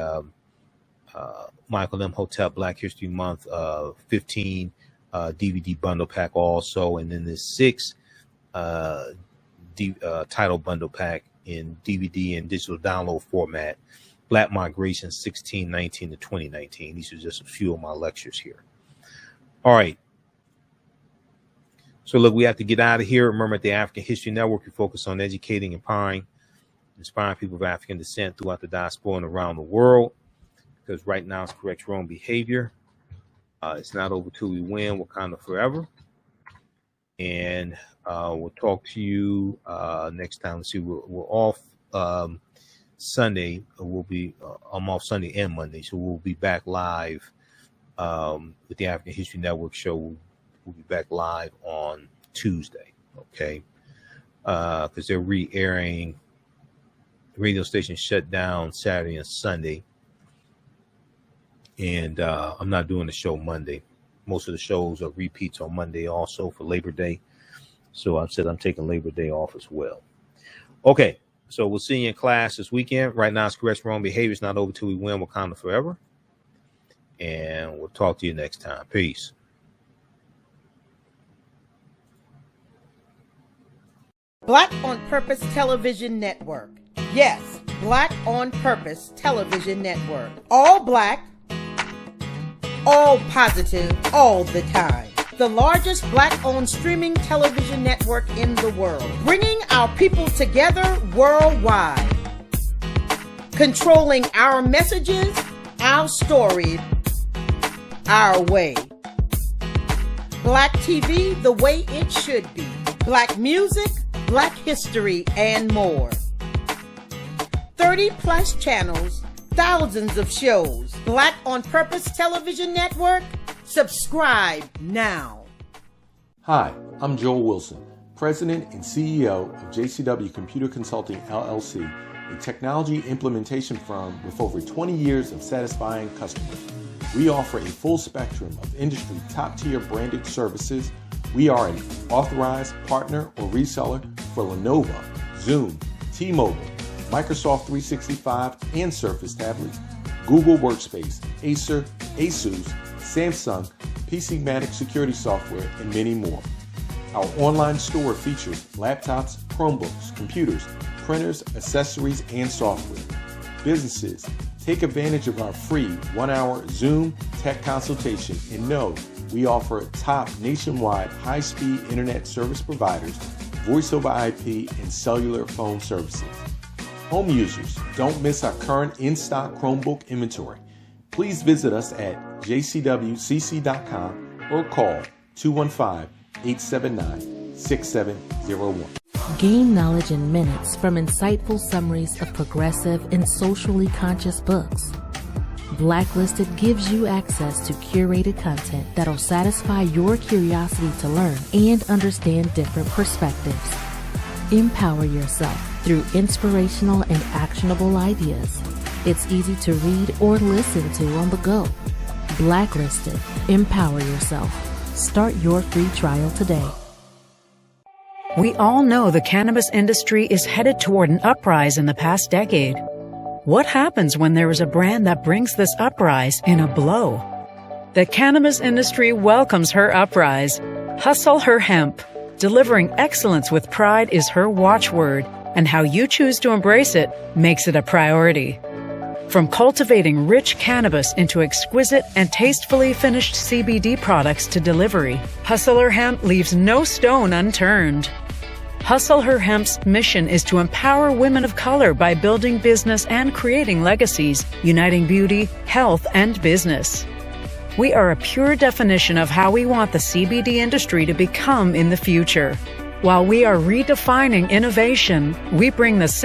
Michael Imhotep Black History Month 15 DVD bundle pack also. And then the 6 title bundle pack in DVD and digital download format, Black Migration 1619 to 2019. These are just a few of my lectures here. All right. So look, we have to get out of here. Remember, at the African History Network, we focus on educating, empowering, inspiring people of African descent throughout the diaspora and around the world. Because right now it's correct wrong behavior. It's not over till we win. Wakanda forever. And we'll talk to you next time. Let's see, we're off Sunday. I'm off Sunday and Monday, so we'll be back live with the African History Network show. We'll be back live on Tuesday, okay? Because they're re-airing. The radio station shut down Saturday and Sunday. And I'm not doing the show Monday. Most of the shows are repeats on Monday also for Labor Day. So I said I'm taking Labor Day off as well. Okay, so we'll see you in class this weekend. Right now, it's correct wrong behavior. It's not over till we win. Wakanda forever. And we'll talk to you next time. Peace. Black on Purpose Television Network. Yes, Black on Purpose Television Network. All black, all positive, all the time. The largest black-owned streaming television network in the world. Bringing our people together worldwide. Controlling our messages, our stories, our way. Black TV the way it should be. Black music, Black history, and more. 30+ channels, thousands of shows. Black on Purpose Television Network. Subscribe now. Hi, I'm Joel Wilson, President and CEO of JCW Computer Consulting, LLC, a technology implementation firm with over 20 years of satisfying customers. We offer a full spectrum of industry top-tier branded services. We are an authorized partner or reseller for Lenovo, Zoom, T-Mobile, Microsoft 365 and Surface tablets, Google Workspace, Acer, Asus, Samsung, PCmatic security software, and many more. Our online store features laptops, Chromebooks, computers, printers, accessories, and software. Businesses, take advantage of our free 1-hour Zoom tech consultation and know we offer top nationwide high-speed internet service providers, voice over IP, and cellular phone services. Home users, don't miss our current in-stock Chromebook inventory. Please visit us at jcwcc.com or call 215-879-6701. Gain knowledge in minutes from insightful summaries of progressive and socially conscious books. Blacklisted gives you access to curated content that'll satisfy your curiosity to learn and understand different perspectives. Empower yourself through inspirational and actionable ideas. It's easy to read or listen to on the go. Blacklisted. Empower yourself. Start your free trial today. We all know the cannabis industry is headed toward an uprise in the past decade. What happens when there is a brand that brings this uprise in a blow? The cannabis industry welcomes her uprise. Hustle her hemp. Delivering excellence with pride is her watchword. and how you choose to embrace it makes it a priority. From cultivating rich cannabis into exquisite and tastefully finished CBD products to delivery, Hustle Her Hemp leaves no stone unturned. Hustle Her Hemp's mission is to empower women of color by building business and creating legacies, uniting beauty, health, and business. We are a pure definition of how we want the CBD industry to become in the future. While we are redefining innovation, we bring the same